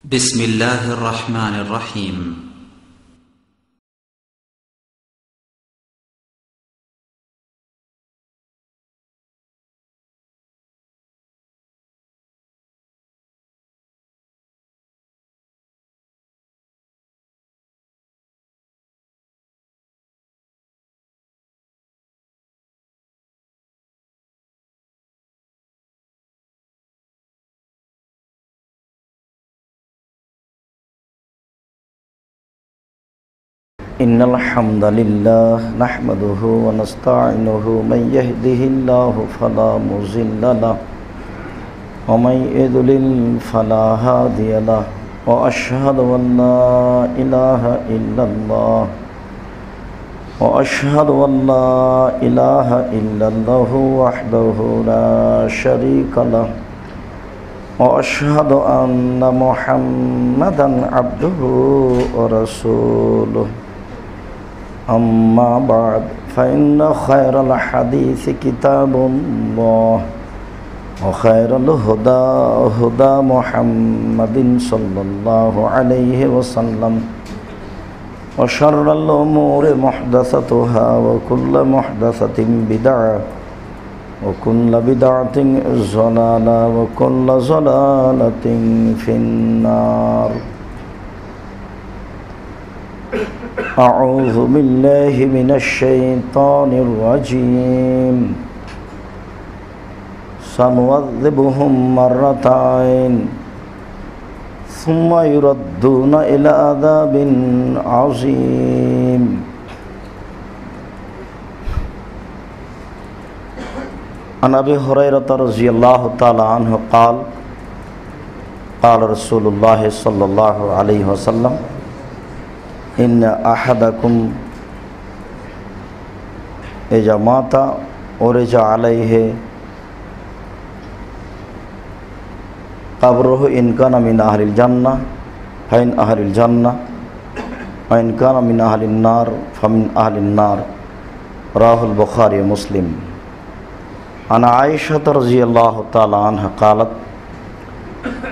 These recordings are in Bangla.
بسم الله الرحمن الرحيم إن الحمد لله نحمده ونستعينه من يهده الله فلا مضل له ومن يضلل فلا هادي له وأشهد أن لا إله إلا الله وأشهد أن لا إله إلا الله وحده لا شريك له وأشهد أن محمدا عبده ورسوله أما بعد فإن خير الحديث كتاب الله وخير الهدى هدى محمد صلى الله عليه وسلم وشر الأمور محدثتها وكل محدثة بدعة وكل بدعة ضلالة وكل ضلالة في النار. أعوذ بالله من الشيطان الرجيم سنعذبهم مرتين ثم يردون إلى عذاب عظيم. عن أبي هريرة رضي الله تعالى عنه قال قال رسول الله صلى الله عليه وسلم إن أحدكم إذا مات ورجع عليه قبره إن كان من أهل الجنة فمن أهل الجنة وإن كان من أهل النار فمن أهل النار. رواه البخاري ومسلم. عن عائشة رضي الله تعالى عنها قالت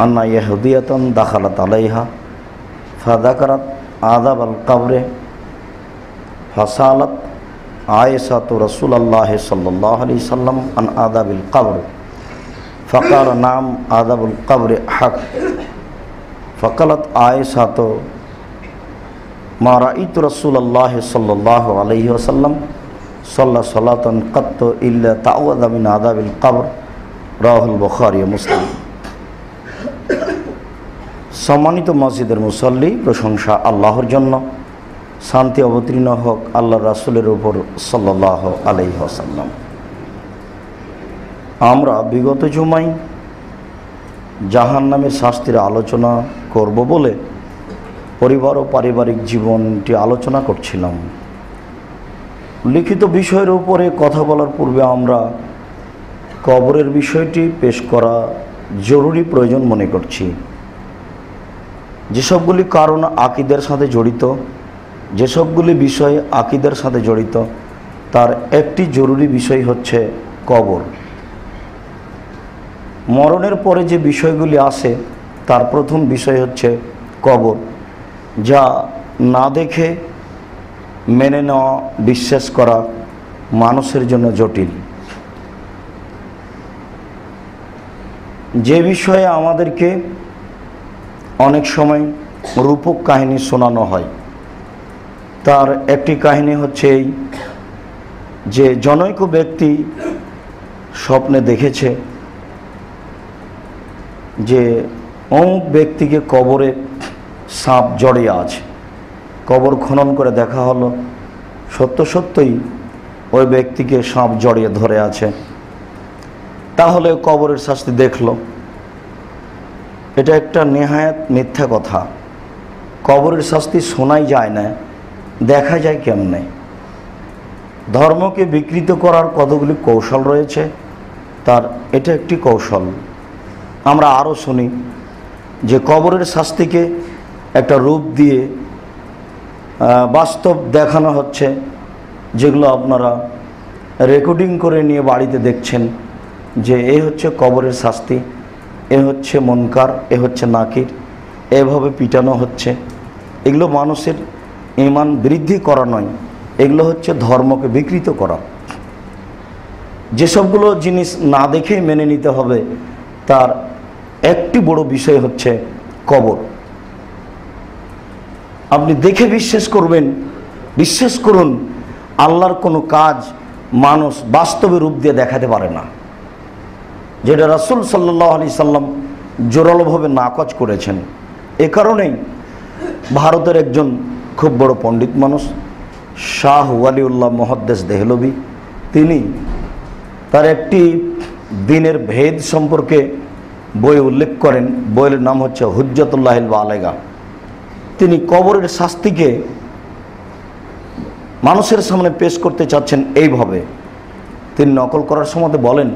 أن يهودية دخلت عليها فذكرت عذاب القبر فسألت عائشة رسول الله صلى الله عليه وسلم عن عذاب القبر فقال نعم عذاب القبر حق. فقالت عائشة ما رأيت رسول الله صلى الله عليه وسلم صلى صلاة قط إلا تعوذ من عذاب القبر. رواه البخاري ومسلم. সম্মানিত মসজিদের মুসল্লি, প্রশংসা আল্লাহর জন্য, শান্তি অবতীর্ণ হোক আল্লাহর রাসূলের উপর সাল্লাল্লাহু আলাইহি ওয়াসাল্লাম। আমরা বিগত জুমায় জাহান্নামের শাস্তির আলোচনা করব বলে পরিবার ও পারিবারিক জীবনটি আলোচনা করছিলাম। লিখিত বিষয়ের উপরে কথা বলার পূর্বে আমরা কবরের বিষয়টি পেশ করা জরুরি প্রয়োজন মনে করছি। যেসবগুলি কারণ আকীদার সাথে জড়িত, যেসবগুলি বিষয় আকীদার সাথে জড়িত, তার একটি জরুরি বিষয় হচ্ছে কবর। মরণের পরে যে বিষয়গুলি আসে তার প্রথম বিষয় হচ্ছে কবর, যা না দেখে মেনে নেওয়া, বিশ্বাস করা মানুষের জন্য জটিল। যে বিষয়ে আমাদেরকে অনেক সময় রূপক কাহিনী শোনানো হয়, তার একটি কাহিনী হচ্ছে এই যে জনৈক ব্যক্তি স্বপ্নে দেখেছে যে অমুক ব্যক্তিকে কবরে সাপ জড়িয়ে আছে। কবর খনন করে দেখা হলো সত্যই ওই ব্যক্তিকে সাপ জড়িয়ে ধরে আছে। তাহলে কবরের শাস্তি দেখলো। এটা একটা নেহায়েত মিথ্যা কথা। কবরের শাস্তি শোনাই যায় না, দেখা যায় কেমনে। ধর্মকে বিকৃত করার কতগুলি কৌশল রয়েছে, তার এটা একটি কৌশল। আমরা আরও শুনি যে কবরের শাস্তিকে একটা রূপ দিয়ে বাস্তব দেখানো হচ্ছে, যেগুলো আপনারা রেকর্ডিং করে নিয়ে বাড়িতে দেখছেন যে এ হচ্ছে কবরের শাস্তি, এ হচ্ছে মুনকার, এ হচ্ছে নাকির, এভাবে পিটানো হচ্ছে, এগুলো মানুষের ঈমান বৃদ্ধি করা নয়, এগুলো হচ্ছে ধর্মকে বিকৃত করা। যেসবগুলো জিনিস না দেখেই মেনে নিতে হবে, তার একটি বড় বিষয় হচ্ছে কবর। আপনি দেখে বিশ্বাস করবেন, বিশ্বাস করুন, আল্লাহর কোনো কাজ মানুষ বাস্তবে রূপ দিয়ে দেখাতে পারে না, যেটা রাসূল সাল্লাল্লাহু আলাইহি সাল্লাম জোরালোভাবে নাকচ করেছেন। এ কারণেই ভারতের একজন খুব বড় পণ্ডিত মানুষ শাহ ওয়ালিউল্লাহ মুহাদ্দিস দেহলভী, তিনি তার একটি দিনের ভেদ সম্পর্কে বই উল্লেখ করেন। বইয়ের নাম হচ্ছে হুজ্জাতুল্লাহিল বালেগা। তিনি কবরের শাস্তিকে মানুষের সামনে পেশ করতে চাচ্ছেন এইভাবে। তিনি নকল করার সময় বলেন,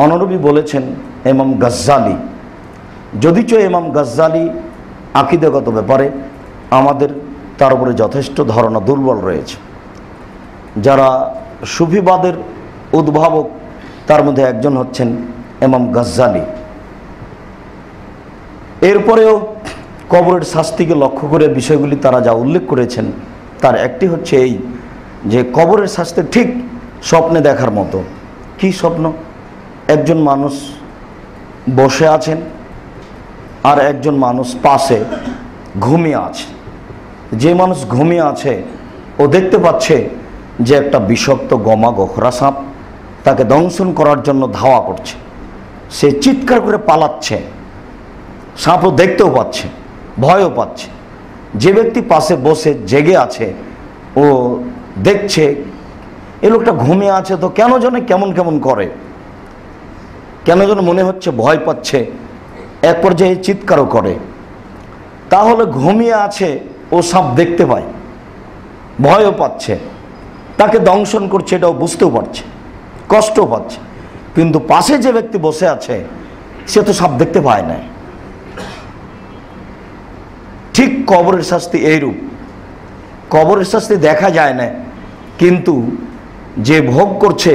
অনরবি বলেছেন ইমাম গাজ্জালি, যদিচ ইমাম গাজ্জালি আকীদাগত ব্যাপারে আমাদের তার উপরে যথেষ্ট ধারণা দুর্বল রয়েছে। যারা সুফিবাদের উদ্ভাবক তার মধ্যে একজন হচ্ছেন ইমাম গাজ্জালি। এরপরেও কবরের শাস্তিকে লক্ষ্য করে বিষয়গুলি তারা যা উল্লেখ করেছেন, তার একটি হচ্ছে এই যে কবরের শাস্তি ঠিক স্বপ্নে দেখার মতো। কি স্বপ্ন? একজন মানুষ বসে আছেন আর একজন মানুষ পাশে ঘুমিয়ে আছে। যে মানুষ ঘুমিয়ে আছে ও দেখতে পাচ্ছে যে একটা বিষাক্ত গমা গোখরা সাপ তাকে দংশন করার জন্য ধাওয়া করছে। সে চিৎকার করে পালাচ্ছে, সাপও দেখতেও পাচ্ছে, ভয়ও পাচ্ছে। যে ব্যক্তি পাশে বসে জেগে আছে ও দেখছে এ লোকটা ঘুমিয়ে আছে, তো কেন যেন কেমন কেমন করে, কেন যেন মনে হচ্ছে ভয় পাচ্ছে, এক পর্যায়ে চিৎকারও করে। তাহলে ঘুমিয়ে আছে ও সাপ দেখতে পায়, ভয়ও পাচ্ছে, তাকে দংশন করছে, এটাও বুঝতেও পারছে, কষ্টও পাচ্ছে। কিন্তু পাশে যে ব্যক্তি বসে আছে সে তো সাপ দেখতে পায় না। ঠিক কবরের শাস্তি এইরূপ। কবরের শাস্তি দেখা যায় না, কিন্তু যে ভোগ করছে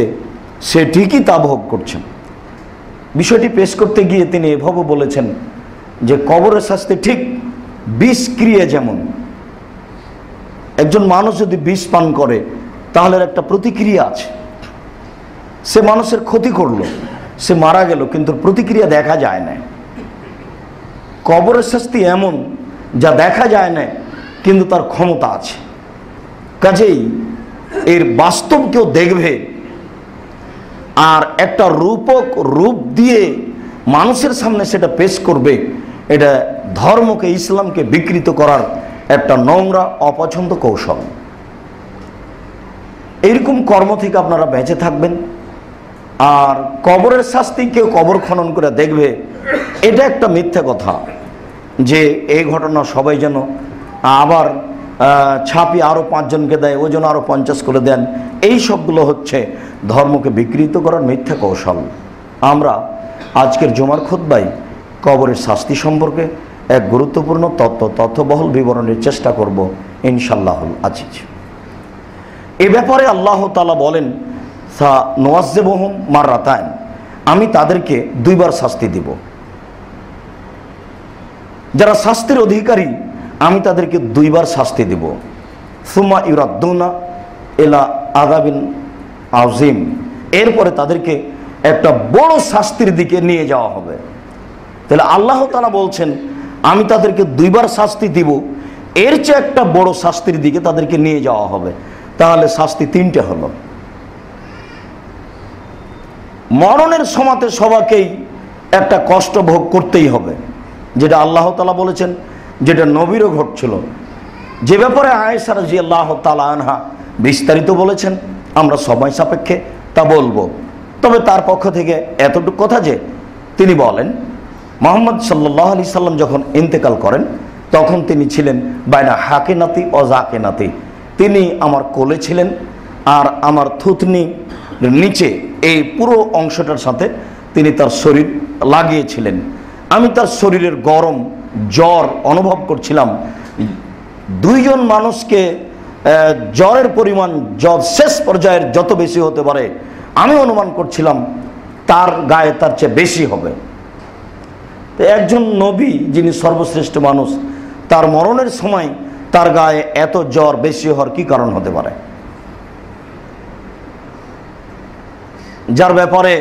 সে ঠিকই তা ভোগ করছে। বিষয়টি পেশ করতে গিয়ে তিনি এভাবে বলেছেন যে কবরের শাস্তি ঠিক বিষ ক্রিয়া যেমন। একজন মানুষ যদি বিষ পান করে তাহলে একটা প্রতিক্রিয়া আছে। সে মানুষের ক্ষতি করলো, সে মারা গেল, কিন্তু প্রতিক্রিয়া দেখা যায় না। কবরের শাস্তি এমন যা দেখা যায় না, কিন্তু তার ক্ষমতা আছে। কাজেই এর বাস্তব কেউ দেখবে আর একটা রূপক রূপ দিয়ে মানুষের সামনে সেটা পেশ করবে, এটা ধর্মকে, ইসলামকে বিকৃত করার একটা নোংরা অপছন্দ কৌশল। এইরকম কর্ম থেকে আপনারা বেঁচে থাকবেন। আর কবরের শাস্তি কেউ কবর খনন করে দেখবে, এটা একটা মিথ্যা কথা যে এই ঘটনা সবাই যেন আবার ছাপিয়ে আরও 5 জনকে দেয়, ওই জন্য আরও 50 করে দেন। এই সবগুলো হচ্ছে ধর্মকে বিকৃত করার মিথ্যা কৌশল। আমরা আজকের জুমার খুতবায় কবরের শাস্তি সম্পর্কে এক গুরুত্বপূর্ণ তথ্যবহুল বিবরণের চেষ্টা করব ইনশাআল্লাহুল আজিজ। এ ব্যাপারে আল্লাহ তাআলা বলেন, সা নুআযিবুহুম মাররাতাইন, আমি তাদেরকে 2 বার শাস্তি দিব। যারা শাস্তির অধিকারী আমি তাদেরকে 2 বার শাস্তি দিব। সুম্মা ইউরাদ্দুনা ইলা আযাবিন আযীম, এরপরে তাদেরকে একটা বড় শাস্তির দিকে নিয়ে যাওয়া হবে। তাহলে আল্লাহ তাআলা বলছেন আমি তাদেরকে 2 বার শাস্তি দিব, এর চেয়ে একটা বড় শাস্তির দিকে তাদেরকে নিয়ে যাওয়া হবে। তাহলে শাস্তি 3টে হলো। মরণের সময়তে সবাইকেই একটা কষ্ট ভোগ করতেই হবে, যেটা আল্লাহ তাআলা বলেছেন, যেটা নবীরও ঘটছিল, যে ব্যাপারে আয়েশা রাদিয়াল্লাহু তাআলা আনহা বিস্তারিত বলেছেন। আমরা সময় সাপেক্ষে তা বলবো। তবে তার পক্ষ থেকে এতটুকু কথা যে তিনি বলেন মুহাম্মদ সাল্লাল্লাহু আলাইহি সাল্লাম যখন ইন্তেকাল করেন তখন তিনি ছিলেন বাইনা হাকিনাতি ও জাকিনাতি। তিনি আমার কোলে ছিলেন আর আমার থুতনি নিচে এই পুরো অংশটার সাথে তিনি তার শরীর লাগিয়েছিলেন। আমি তার শরীরের গরম জ্বর অনুভব করছিলাম। 2 জন মানুষকে জ্বরের পরিমাণ শেষ পর্যায়ের যত বেশি হতে পারে আমি অনুমান করছিলাম তার গায়ে তার চেয়ে বেশি হবে। তো একজন নবী যিনি সর্বশ্রেষ্ঠ মানুষ, তার মরণের সময় তার গায়ে এত জ্বর বেশি হওয়ার কি কারণ হতে পারে? যার ব্যাপারে,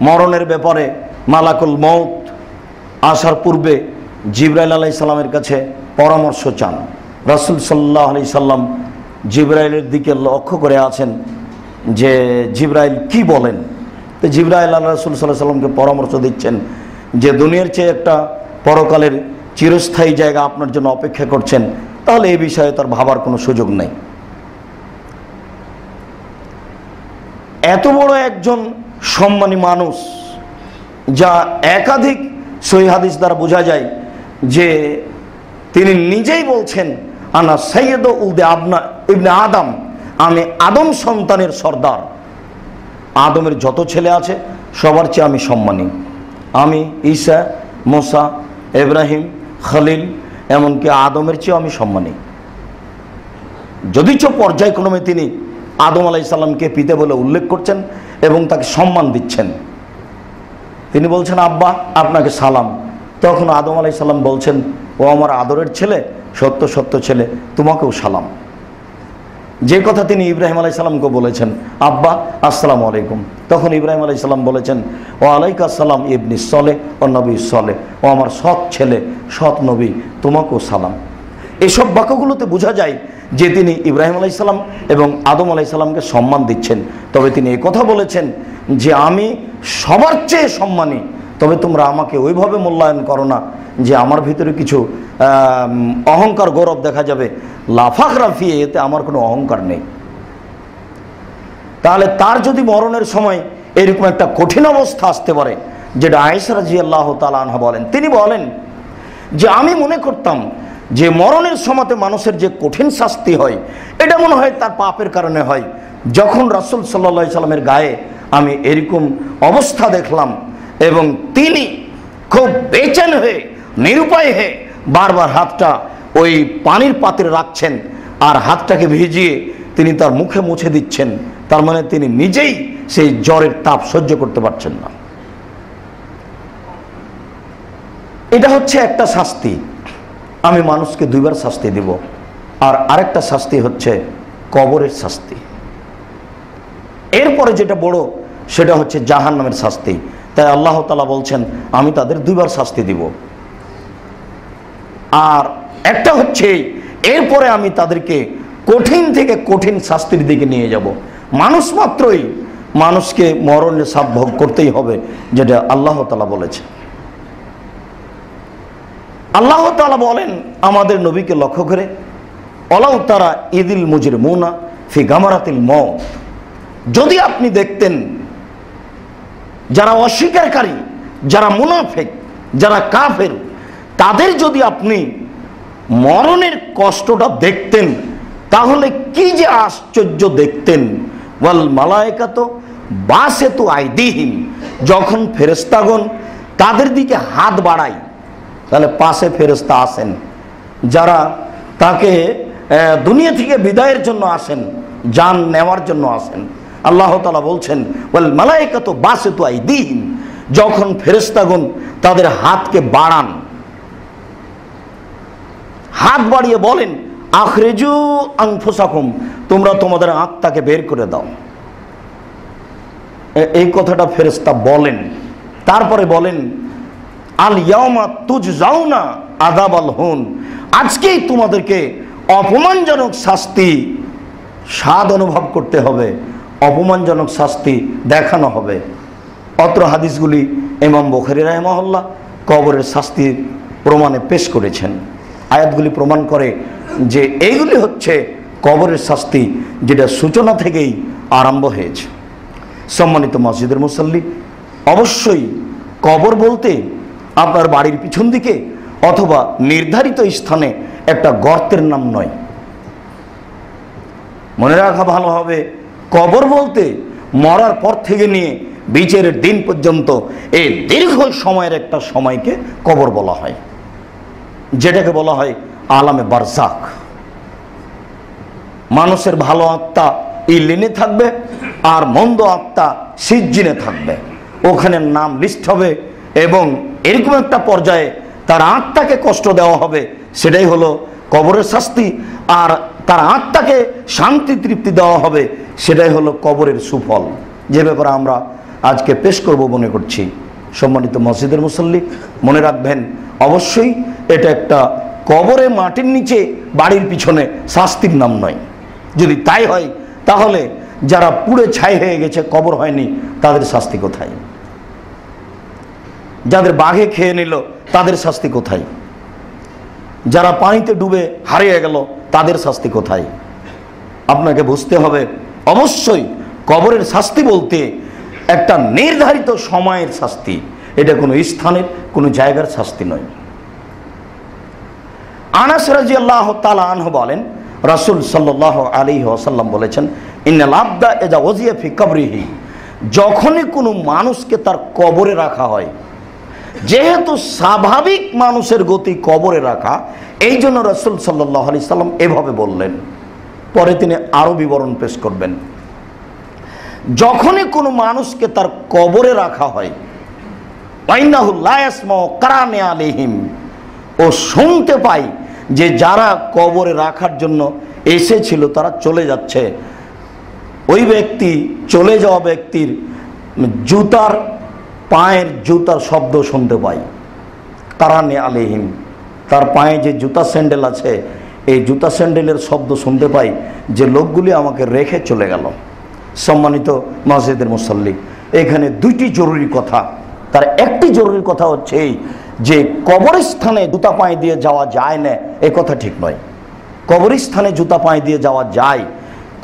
মরণের ব্যাপারে মালাকুল মউত আসার পূর্বে জিবরাইল আলাইহিস সালামের কাছে পরামর্শ চান। রাসূল সাল্লাল্লাহু আলাইহি সাল্লাম জিবরাইলের দিকে লক্ষ্য করে আছেন যে জিবরাইল কি বলেন। তো জিবরাইল আল্লাহ রাসূল সাল্লাল্লাহু আলাইহি সাল্লামকে পরামর্শ দিচ্ছেন যে দুনিয়ার চেয়ে একটা পরকালের চিরস্থায়ী জায়গা আপনার জন্য অপেক্ষা করছেন, তাহলে এই বিষয়ে তার ভাবার কোনো সুযোগ নেই। এত বড় একজন সম্মানী মানুষ, যা একাধিক সহিহ হাদিস দ্বারা বোঝা যায় যে তিনি নিজেই বলছেন, আনা সাইয়্যিদ উলদে ইবনে আদম, আমি আদম সন্তানের সর্দার। আদমের যত ছেলে আছে সবার চেয়ে আমি সম্মানী। আমি ঈসা, মুসা, ইব্রাহিম, খলিল, এমনকি আদমের চেয়েও আমি সম্মানী। যদিচ পর্যায়ক্রমে তিনি আদম আলাইহিস সালামকে পিতা বলে উল্লেখ করছেন এবং তাকে সম্মান দিচ্ছেন। তিনি বলছেন, আব্বা আপনাকে সালাম। তখন আদম আলাইহিস সালাম বলছেন, ও আমার আদরের ছেলে, সত্য সত্য ছেলে, তোমাকেও সালাম। যে কথা তিনি ইব্রাহিম আলাইহিস সালামকে বলেছেন, আব্বা আসসালামু আলাইকুম, তখন ইব্রাহিম আলাইহিস সালাম বলেছেন, ও আলাইকা সালাম ইবনি সলে ও নবী সলে, ও আমার সৎ ছেলে, সৎ নবী, তোমাকেও সালাম। এসব বাক্যগুলোতে বোঝা যায় যে তিনি ইব্রাহিম আলাইহিস সালাম এবং আদম আলাইহিস সালামকে সম্মান দিচ্ছেন। তবে তিনি কথা বলেছেন যে আমি সবার চেয়ে সম্মানী, তবে তোমরা আমাকে ওইভাবে মূল্যায়ন করো না যে আমার ভিতরে কিছু অহংকার গৌরব দেখা যাবে। লাফাক রাফিয়ে, এতে আমার কোনো অহংকার নেই। তাহলে তার যদি মরণের সময় এরকম একটা কঠিন অবস্থা আসতে পারে, যেটা আয়েশা রাদিয়াল্লাহু তাআলা আনহা বলেন, তিনি বলেন যে আমি মনে করতাম যে মরণের সময়তে মানুষের যে কঠিন শাস্তি হয়, এটা মনে হয় তার পাপের কারণে হয়। যখন রাসূল সাল্লাল্লাহু আলাইহি সাল্লামের গায়ে আমি এরকম অবস্থা দেখলাম এবং তিনি খুব বেচেন হয়ে, নিরুপায় হয়ে বারবার হাতটা ওই পানির পাত্রে রাখছেন আর হাতটাকে ভিজিয়ে তিনি তার মুখে মুছে দিচ্ছেন, তার মানে তিনি নিজেই সেই জ্বরের তাপ সহ্য করতে পারছেন না। এটা হচ্ছে একটা শাস্তি। আমি মানুষকে দুইবার শাস্তি দেব। আর আরেকটা শাস্তি হচ্ছে কবরের শাস্তি। এরপরে যেটা বড়, সেটা হচ্ছে জাহান্নামের শাস্তি। তাই আল্লাহ তাআলা বলছেন, আমি তাদের দুইবার শাস্তি দিব। আর একটা হচ্ছে এরপরে আমি তাদেরকে কঠিন থেকে কঠিন শাস্তির দিকে নিয়ে যাব। মানুষ মাত্রই মানুষকে মরণের সাপ ভোগ করতেই হবে, যেটা আল্লাহ তাআলা বলেছে। আল্লাহ তাআলা বলেন আমাদের নবীকে লক্ষ্য করে, অলাউ তারা ইদিল মুজরিমুনা ফি গামারাতিল মউত, যদি আপনি দেখতেন যারা অস্বীকারী, যারা মুনাফিক, যারা কাফের, তাদের যদি আপনি মরণের কষ্টটা দেখতেন, তাহলে কি যে আশ্চর্য দেখতেন। ওয়াল মালায়েকাতু বাসিতু আইদিহিম, যখন ফেরেশতাগণ তাদের দিকে হাত বাড়ায়, তাহলে পাশে ফেরেশতা আসেন যারা তাকে দুনিয়া থেকে বিদায়ের জন্য আসেন, জান নেওয়ার জন্য আসেন। আল্লাহ তাআলা বলছেন, ওয়াল মালায়েকাতু বাসিতু আইদিহিম, যখন ফেরেশতাগণ তাদের হাতকে বাড়ান, হাত বাড়িয়ে বলেন, আখরিজু আনফুসাকুম, তোমরা তোমাদের আত্মাকে বের করে দাও। এই কথাটা ফেরেশতা বলেন। তারপরে বলেন, আল ইয়াউমা তুজজাউনা আযাবাল হুন, আজকেই তোমাদেরকে অপমানজনক শাস্তি স্বাদ অনুভব করতে হবে, অপমানজনক শাস্তি দেখানো হবে। অত্র হাদিসগুলি ইমাম বুখারী রাহিমাহুল্লাহ কবরের শাস্তির প্রমাণে পেশ করেছেন। আয়াতগুলি প্রমাণ করে যে এইগুলি হচ্ছে কবরের শাস্তি, যেটা সূচনা থেকেই আরম্ভ হয়েছে। সম্মানিত মসজিদের মুসল্লি, অবশ্যই কবর বলতে আপনার বাড়ির পিছন দিকে অথবা নির্ধারিত স্থানে একটা গর্তের নাম নয়। মনে রাখা ভালো হবে, কবর বলতে মরার পর থেকে নিয়ে বিচারের দিন পর্যন্ত এই দীর্ঘ সময়ের একটা সময়কে কবর বলা হয়, যেটাকে বলা হয় আলামে বারজাখ। মানুষের ভালো আত্মা ইলিনে থাকবে আর মন্দ আত্মা সিজ্জিনে থাকবে। ওখানে নাম লিস্ট হবে এবং এরকম একটা পর্যায়ে তার আত্মাকে কষ্ট দেওয়া হবে, সেটাই হলো কবরের শাস্তি। আর তার আত্মাকে শান্তি তৃপ্তি দেওয়া হবে, সেটাই হলো কবরের সুফল, যে ব্যাপারে আমরা আজকে পেশ করব মনে করছি। সম্মানিত মসজিদের মুসল্লি, মনে রাখবেন অবশ্যই এটা একটা কবরে মাটির নিচে বাড়ির পিছনে শাস্তির নাম নয়। যদি তাই হয় তাহলে যারা পুড়ে ছাই হয়ে গেছে, কবর হয়নি, তাদের শাস্তি কোথায়? যাদের বাঘে খেয়ে নিল তাদের শাস্তি কোথায়? যারা পানিতে ডুবে হারিয়ে গেল তাদের শাস্তি কোথায়? আপনাকে বুঝতে হবে অবশ্যই কবরের শাস্তি বলতে একটা নির্ধারিত সময়ের শাস্তি, এটা কোনো স্থানের কোনো জায়গার শাস্তি নয়। আনাস রাদিয়াল্লাহু তাআলা আনহু বলেন, রাসূল সাল্লাল্লাহু আলাইহি ওয়াসাল্লাম বলেছেন, ইন্নাল আবদা ইযা ওযিয়া ফি কবরিহি, যখনই কোনো মানুষকে তার কবরে রাখা হয়, যেহেতু স্বাভাবিক মানুষের গতি কবরে রাখা, এই জন্য রাসূল সাল্লাল্লাহু আলাইহি সাল্লাম এভাবে বললেন। পরে তিনি আরো বিবরণ পেশ করবেন। যখনই কোনো মানুষকে তার কবরে রাখা হয়, ওয়াইন্নাহু লা ইয়াসমাউ কারানি আলাইহিম, ও শুনতে পাই যে যারা কবরে রাখার জন্য এসেছিল তারা চলে যাচ্ছে। ওই ব্যক্তি, চলে যাওয়া ব্যক্তির জুতার, পায়ের জুতার শব্দ শুনতে পাই। কারানি আলাইহিম, তার পায়ে যে জুতা স্যান্ডেল আছে, এই জুতা স্যান্ডেলের শব্দ শুনতে পাই যে লোকগুলি আমাকে রেখে চলে গেল। সম্মানিত মসজিদের মুসল্লি, এখানে দুইটি জরুরি কথা। তার একটি জরুরি কথা হচ্ছে এই যে কবরস্থানে জুতা পায়ে দিয়ে যাওয়া যায় না, এ কথা ঠিক নয়। কবরস্থানে জুতা পায়ে দিয়ে যাওয়া যায়,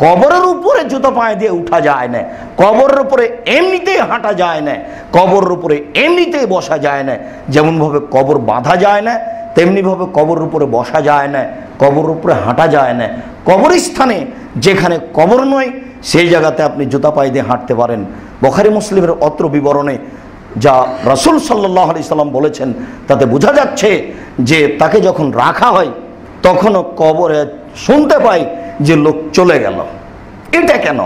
কবরের উপরে জুতা পায়ে দিয়ে উঠা যায় না, কবরের উপরে এমনিতেই হাঁটা যায় না, কবরের উপরে এমনিতেই বসা যায় না। যেমনভাবে কবর বাঁধা যায় না, তেমনিভাবে কবরের উপরে বসা যায় না, কবরের উপরে হাঁটা যায় না। কবরস্থানে যেখানে কবর নয় সেই জায়গাতে আপনি জুতা পায়ে দিয়ে হাঁটতে পারেন। বুখারী মুসলিমের অত্র বিবরণে যা রাসূল সাল্লাল্লাহু আলাইহি সাল্লাম বলেছেন, তাতে বোঝা যাচ্ছে যে তাকে যখন রাখা হয় তখনও কবরে শুনতে পাই যে লোক চলে গেল। এটা কেন?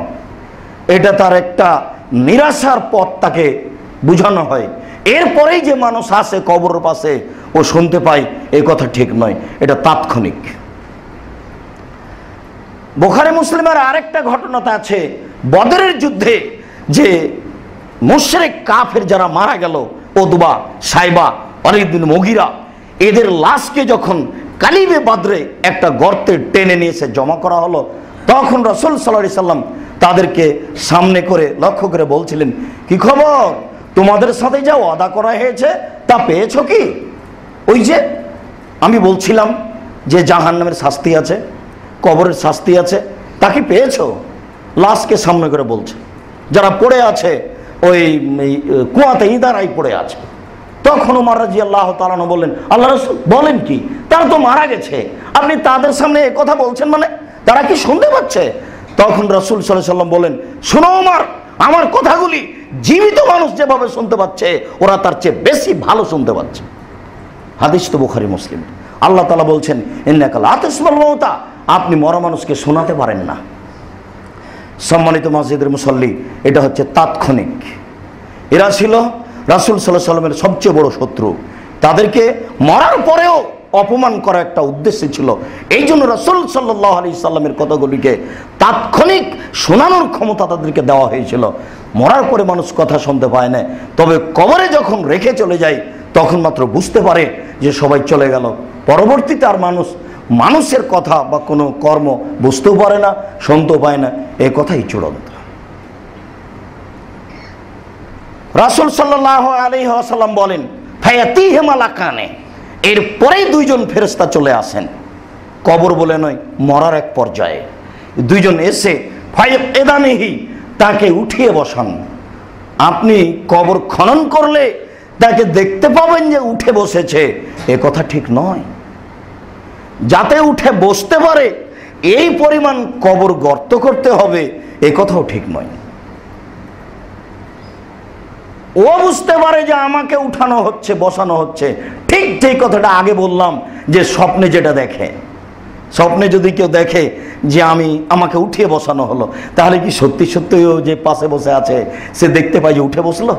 এটা তার একটা নিরাশার পথ তাকে বুঝানো হয়। এরপরেই যে মানুষ আসে কবরের পাশে, ও শুনতে পাই, এই কথা ঠিক নয়, এটা তাৎক্ষণিক। বুখারী মুসলিমের আরেকটা ঘটনাতে আছে, বদরের যুদ্ধে যে মুশরিক কাফের যারা মারা গেল, উতবা, সাইবা, ওয়ালিদ বিন মুগীরা, এদের লাশকে যখন কালিবে বাদরে একটা গর্তে টেনে নিয়ে এসে জমা করা হলো, তখন রাসূল সাল্লাল্লাহু আলাইহি সাল্লাম তাদেরকে সামনে করে লক্ষ্য করে বলছিলেন, কি খবর, তোমাদের সাথে যা ওয়াদা করা হয়েছে তা পেয়েছো কি? ওই যে আমি বলছিলাম যে জাহান্নামের শাস্তি আছে, কবরের শাস্তি আছে, তা কি পেয়েছো? লাশকে সামনে করে বলছে। যারা পড়ে আছে ওই কুয়াতে ইদারাই পড়ে আছে। তখন ওমর রাদিয়াল্লাহু তাআলা আনহু বললেন, আল্লাহ রাসূল বলেন কি, তারা তো মারা গেছে, আপনি তাদের সামনে এই কথা বলছেন, মানে তারা কি শুনতে পাচ্ছে? তখন রাসূল সাল্লাল্লাহু আলাইহি সাল্লাম বলেন, শোনো ওমর, আমার কথাগুলি জীবিত মানুষ যেভাবে শুনতে পাচ্ছে, ওরা তার চেয়ে বেশি ভালো শুনতে পাচ্ছে। হাদিস তো বুখারী মুসলিম। আল্লাহ তাআলা বলছেন, ইন্নাকা লা তাসমাউল মাউতা, আপনি মরা মানুষকে শোনাতে পারেন না। সম্মানিত মসজিদের মুসল্লি, এটা হচ্ছে তাৎক্ষণিক। এরা ছিল রাসূল সাল্লাল্লাহু আলাইহি সাল্লামের সবচেয়ে বড় শত্রু। তাদেরকে মরার পরেও অপমান করা একটা উদ্দেশ্য ছিল। এই জন্য রাসূল সাল্লাল্লাহু আলাইহি সাল্লামের কথাগুলিকে তাৎক্ষণিক শোনানোর ক্ষমতা তাদেরকে দেওয়া হয়েছিল। মরার পরে মানুষ কথা শুনতে পায় না, তবে কবরে যখন রেখে চলে যায় তখন মাত্র বুঝতে পারে যে সবাই চলে গেল। পরবর্তীতে আর মানুষের কথা বা কোনো কর্ম বুঝতেও পারে না, শুনতেও পায় না, এই কথাই চূড়ান্ত। রাসূল সাল্লাল্লাহু আলাইহি ওয়াসাল্লাম বলেন, ফায়াতিহি মালাকানে, এরপরেই দুইজন ফেরেশতা চলে আসেন। কবর বলে নয়, মরার এক পর্যায়ে দুইজন এসে ফায়াকিদানিহি, তাকে উঠিয়ে বসান। আপনি কবর খনন করলে তাকে দেখতে পাবেন যে উঠে বসেছে, এ কথা ঠিক নয়। যাতে উঠে বসতে পারে এই পরিমাণ কবর গর্ত করতে হবে, এ কথাও ঠিক নয়। ও বুঝতে পারে যে আমাকে উঠানো হচ্ছে, বসানো হচ্ছে। ঠিক সেই কথাটা আগে বললাম যে স্বপ্নে যেটা দেখে, স্বপ্নে যদি কেউ দেখে যে আমাকে উঠিয়ে বসানো হলো, তাহলে কি সত্যি সত্যি যে পাশে বসে আছে সে দেখতে পায় যে উঠে বসলো?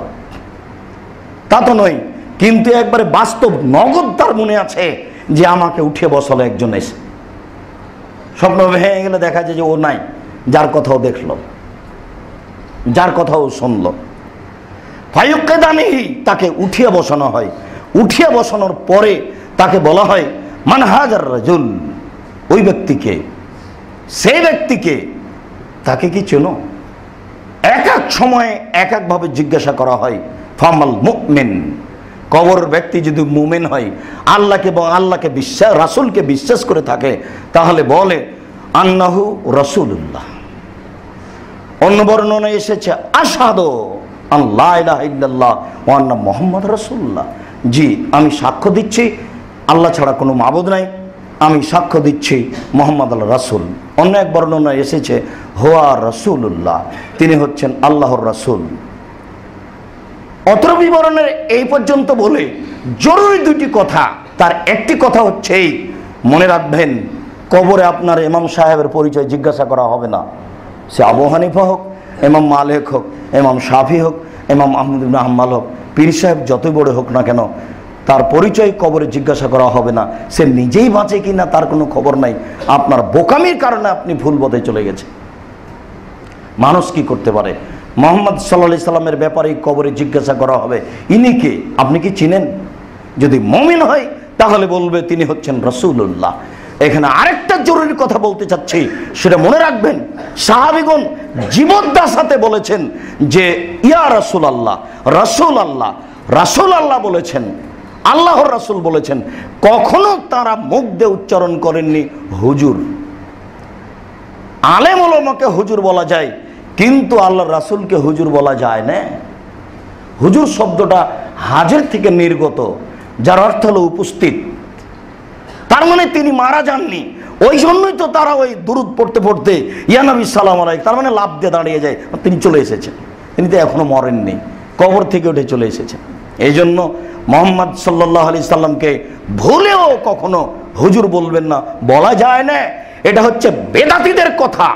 তা তো নয়। কিন্তু একবারে বাস্তব নগদ তার মনে আছে যে আমাকে উঠিয়ে বসালো একজন এসে। স্বপ্ন ভেঙে গেলে দেখা যায় যে ও নাই, যার কথাও দেখলো, যার কথাও শুনলো। ফায়ুক্কেদানিহি, তাকে উঠিয়ে বসানো হয়। উঠিয়ে বসানোর পরে তাকে বলা হয় মান হাজার রাজুল, ওই ব্যক্তিকে, সেই ব্যক্তিকে, তাকে কি চেনো? এক এক সময়ে এক একভাবে জিজ্ঞাসা করা হয়। ফামাল মুমিন, কবরের ব্যক্তি যদি মুমিন হয়, আল্লাহকে এবং আল্লাহকে বিশ্বাস, রাসূলকে বিশ্বাস করে থাকে, তাহলে বলে আন্নাহু রাসূলুল্লাহ। অন্য বর্ণনায় এসেছে আশহাদু আল্লা ইলাহা ইল্লাল্লাহ ওয়া আন্না মুহাম্মাদ রাসূলুল্লাহ, জি আমি সাক্ষ্য দিচ্ছি আল্লাহ ছাড়া কোনো মাবুদ নাই, আমি সাক্ষ্য দিচ্ছি মুহাম্মদ আল্লাহ রাসূল। অন্য এক বর্ণনায় এসেছে হুয়া রাসূলুল্লাহ, তিনি হচ্ছেন আল্লাহর রাসূল। অত্র বিবরণের এই পর্যন্ত বলে জরুরি দুটি কথা। তার একটি কথা হচ্ছে এই, মনে রাখবেন কবরে আপনার ইমাম সাহেবের পরিচয় জিজ্ঞাসা করা হবে না। সে আবু হানিফা হোক, ইমাম মালিক হোক, ইমাম শাফি হোক, ইমাম আহমদ ইবনে হাম্বল হোক, পীর সাহেব যতই বড় হোক না কেন, তার পরিচয় কবরে জিজ্ঞাসা করা হবে না। সে নিজেই বাঁচে কিনা তার কোনো খবর নাই। আপনার বোকামির কারণে আপনি ভুল পথে চলে গেছে। মানুষ কি করতে পারে? মুহাম্মদ সাল্লাল্লাহু আলাইহি সাল্লামের ব্যাপারে কবরে জিজ্ঞাসা করা হবে, ইনি কে, আপনি কি চিনেন? যদি মুমিন হয় তাহলে বলবে তিনি হচ্ছেন রাসূলুল্লাহ। এখানে আরেকটা জরুরি কথা বলতে চাচ্ছি, সেটা মনে রাখবেন। সাহাবীগণ জীবদ্দশাতে বলেছেন যে ইয়া রাসূলুল্লাহ, রাসূল আল্লাহ, রাসূল আল্লাহ বলেছেন, আল্লাহর রাসূল বলেছেন। কখনো তারা মুখ দিয়ে উচ্চারণ করেননি হুজুর। আলেম ওলামাকে হুজুর বলা যায়, কিন্তু আল্লাহর রাসূলকে হুজুর বলা যায় না। হুজুর শব্দটা হাজির থেকে নির্গত, যার অর্থ হলো উপস্থিত। তার মানে তিনি মারা যাননি। ওই জন্যই তো তারা ওই দুরূদ পড়তে পড়তে ইয়া নবী সাল্লাল্লাহু আলাইহি, তার মানে লাভ দিয়ে দাঁড়িয়ে যায়, তিনি চলে এসেছেন। তিনি তো এখনো মরেননি, কবর থেকে উঠে চলে এসেছেন। এই জন্য মুহাম্মদ সাল্লাল্লাহু আলাইহি সাল্লামকে ভুলেও কখনো হুজুর বলবেন না, বলা যায় না। এটা হচ্ছে বেদাতীদের কথা,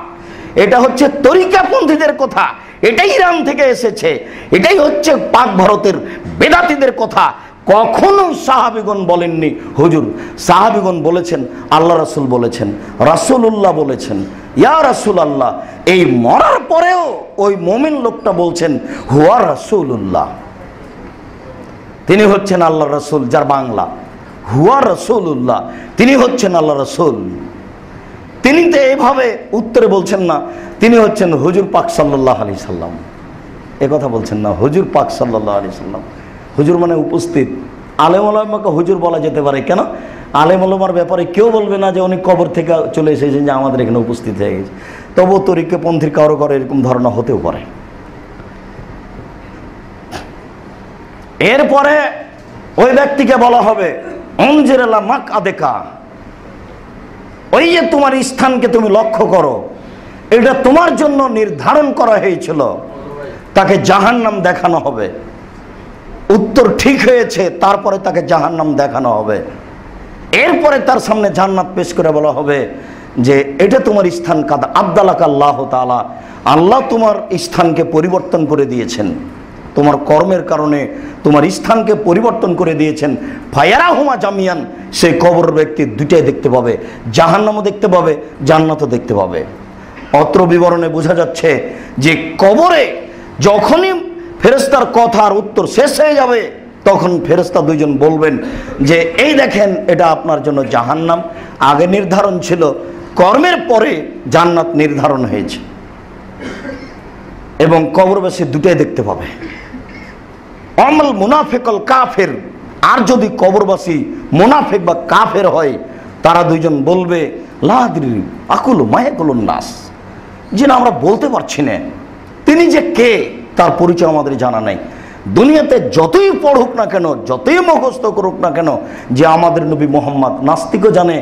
এটা হচ্ছে তরিকাপন্থীদের কথা, এটাই ইরান থেকে এসেছে, এটাই হচ্ছে পাক ভারতের বেদাতীদের কথা। কখনো সাহাবীগণ বলেননি হুজুর। সাহাবীগণ বলেছেন আল্লাহ রাসূল বলেছেন, রাসূলুল্লাহ বলেছেন, ইয়া রাসূলুল্লাহ। এই মরার পরেও ওই মুমিন লোকটা বলছেন হুয়া রাসূলুল্লাহ, তিনি হচ্ছেন আল্লাহ রাসূল। যার বাংলা হুয়া রাসূলুল্লাহ, তিনি হচ্ছেন আল্লাহ রাসূল। তিনি তো এইভাবে উত্তরে বলছেন না তিনি হচ্ছেন হুজুর পাক সাল্লাল্লাহু আলাইহি সাল্লাম, এ কথা বলছেন না, হুজুর পাক সাল্লাল্লাহু আলাইহি সাল্লাম। হুজুর মানে উপস্থিত। আলেম ওলামাকে হুজুর বলা যেতে পারে, কেন? আলেম ওলামার ব্যাপারে কেউ বলবে না যে উনি কবর থেকে চলে এসেছেন, যে আমাদের এখানে উপস্থিত হয়ে গেছে। তবুও তরিকাপন্থীর কারো কারো এরকম ধারণা হতেও পারে। এরপরে ওই ব্যক্তিকে বলা হবে অনজিরালা মাক আদেকা, ওই যে তোমার স্থানকে তুমি লক্ষ্য করো, এটা তোমার জন্য নির্ধারণ করা হয়েছিল। তাকে জাহান্নাম দেখানো হবে। উত্তর ঠিক হয়েছে, তারপরে তাকে জাহান্নাম দেখানো হবে। এরপরে তার সামনে জান্নাত পেশ করে বলা হবে যে এটা তোমার স্থান, কাদা আব্দালাক আল্লাহ তাআলা, আল্লাহ তোমার স্থানকে পরিবর্তন করে দিয়েছেন, তোমার কর্মের কারণে তোমার স্থানকে পরিবর্তন করে দিয়েছেন। ফায়ারাহুমা জামিয়ান, সেই কবর ব্যক্তি দুইটাই দেখতে পাবে, জাহান্নামও দেখতে পাবে, জান্নাতও দেখতে পাবে। অত্র বিবরণে বোঝা যাচ্ছে যে কবরে যখনই ফেরেশতার কথার উত্তর শেষ হয়ে যাবে, তখন ফেরেশতা দুইজন বলবেন যে এই দেখেন এটা আপনার জন্য জাহান্নাম, আগে নির্ধারণ ছিল, কর্মের পরে জান্নাত নির্ধারণ হয়েছে। এবং কবরবাসী দুটাই দেখতে পাবে। আমল মুনাফিকল কাফের, আর যদি কবরবাসী মুনাফিক বা কাফের হয়, তারা দুইজন বলবে লা আদরি আকুলু মায়াকুলুন নাস, যে না আমরা বলতে পারছি না তিনি যে কে, তার পরিচয় আমাদের জানা নাই। দুনিয়াতে যতই পড়ুক না কেন, যতই মুখস্থ করুক না কেন যে আমাদের নবী মোহাম্মদ, নাস্তিকও জানে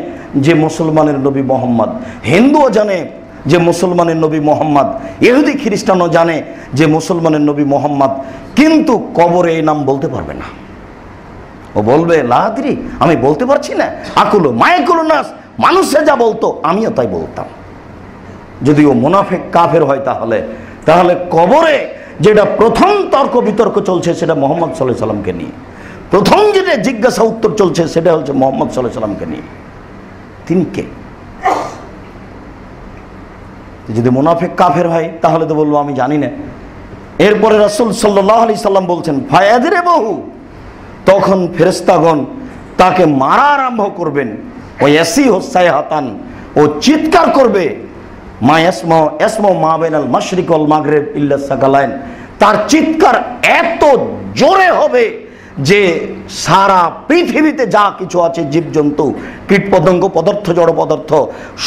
যে মুসলমানের নবী মোহাম্মদ, হিন্দুও জানে যে মুসলমানের নবী মোহাম্মদ, ইহুদি খ্রিস্টানও জানে যে মুসলমানের নবী মোহাম্মদ, কিন্তু কবরে এই নাম বলতে পারবে না। ও বলবে লা আদরি, আমি বলতে পারছি না, আকুলু মায়াকুলুন নাস, মানুষে যা বলতো আমিও তাই বলতাম। যদি ও মুনাফিক কাফের হয় তাহলে কবরে যেটা প্রথম তর্ক বিতর্ক চলছে সেটা মুহাম্মদ সাল্লাল্লাহু আলাইহি সাল্লামকে নিয়ে। প্রথম যেটা জিজ্ঞাসা উত্তর চলছে সেটা হচ্ছে মুহাম্মদ সাল্লাল্লাহু আলাইহি সাল্লামকে নিয়ে, তিনি কে? যদি মুনাফিক কাফের হয় তাহলে তো বলবো আমি জানি না। এরপরে রাসূল সাল্লাল্লাহু আলাইহি সাল্লাম বলছেন ফায়াদরিবহু, তখন ফেরেশতাগণ তাকে মারা আরম্ভ করবেন। ও ইয়াসিহু সাইহাতান, ও চিৎকার করবে, মা ইয়াসমা মা বাইনাল মাশরিক ওয়াল মাগরিব ইল্লা সাকালাইন, তার চিৎকার এত জোরে হবে যে সারা পৃথিবীতে যা কিছু আছে, জীবজন্তু, কীটপতঙ্গ, পদার্থ, জড় পদার্থ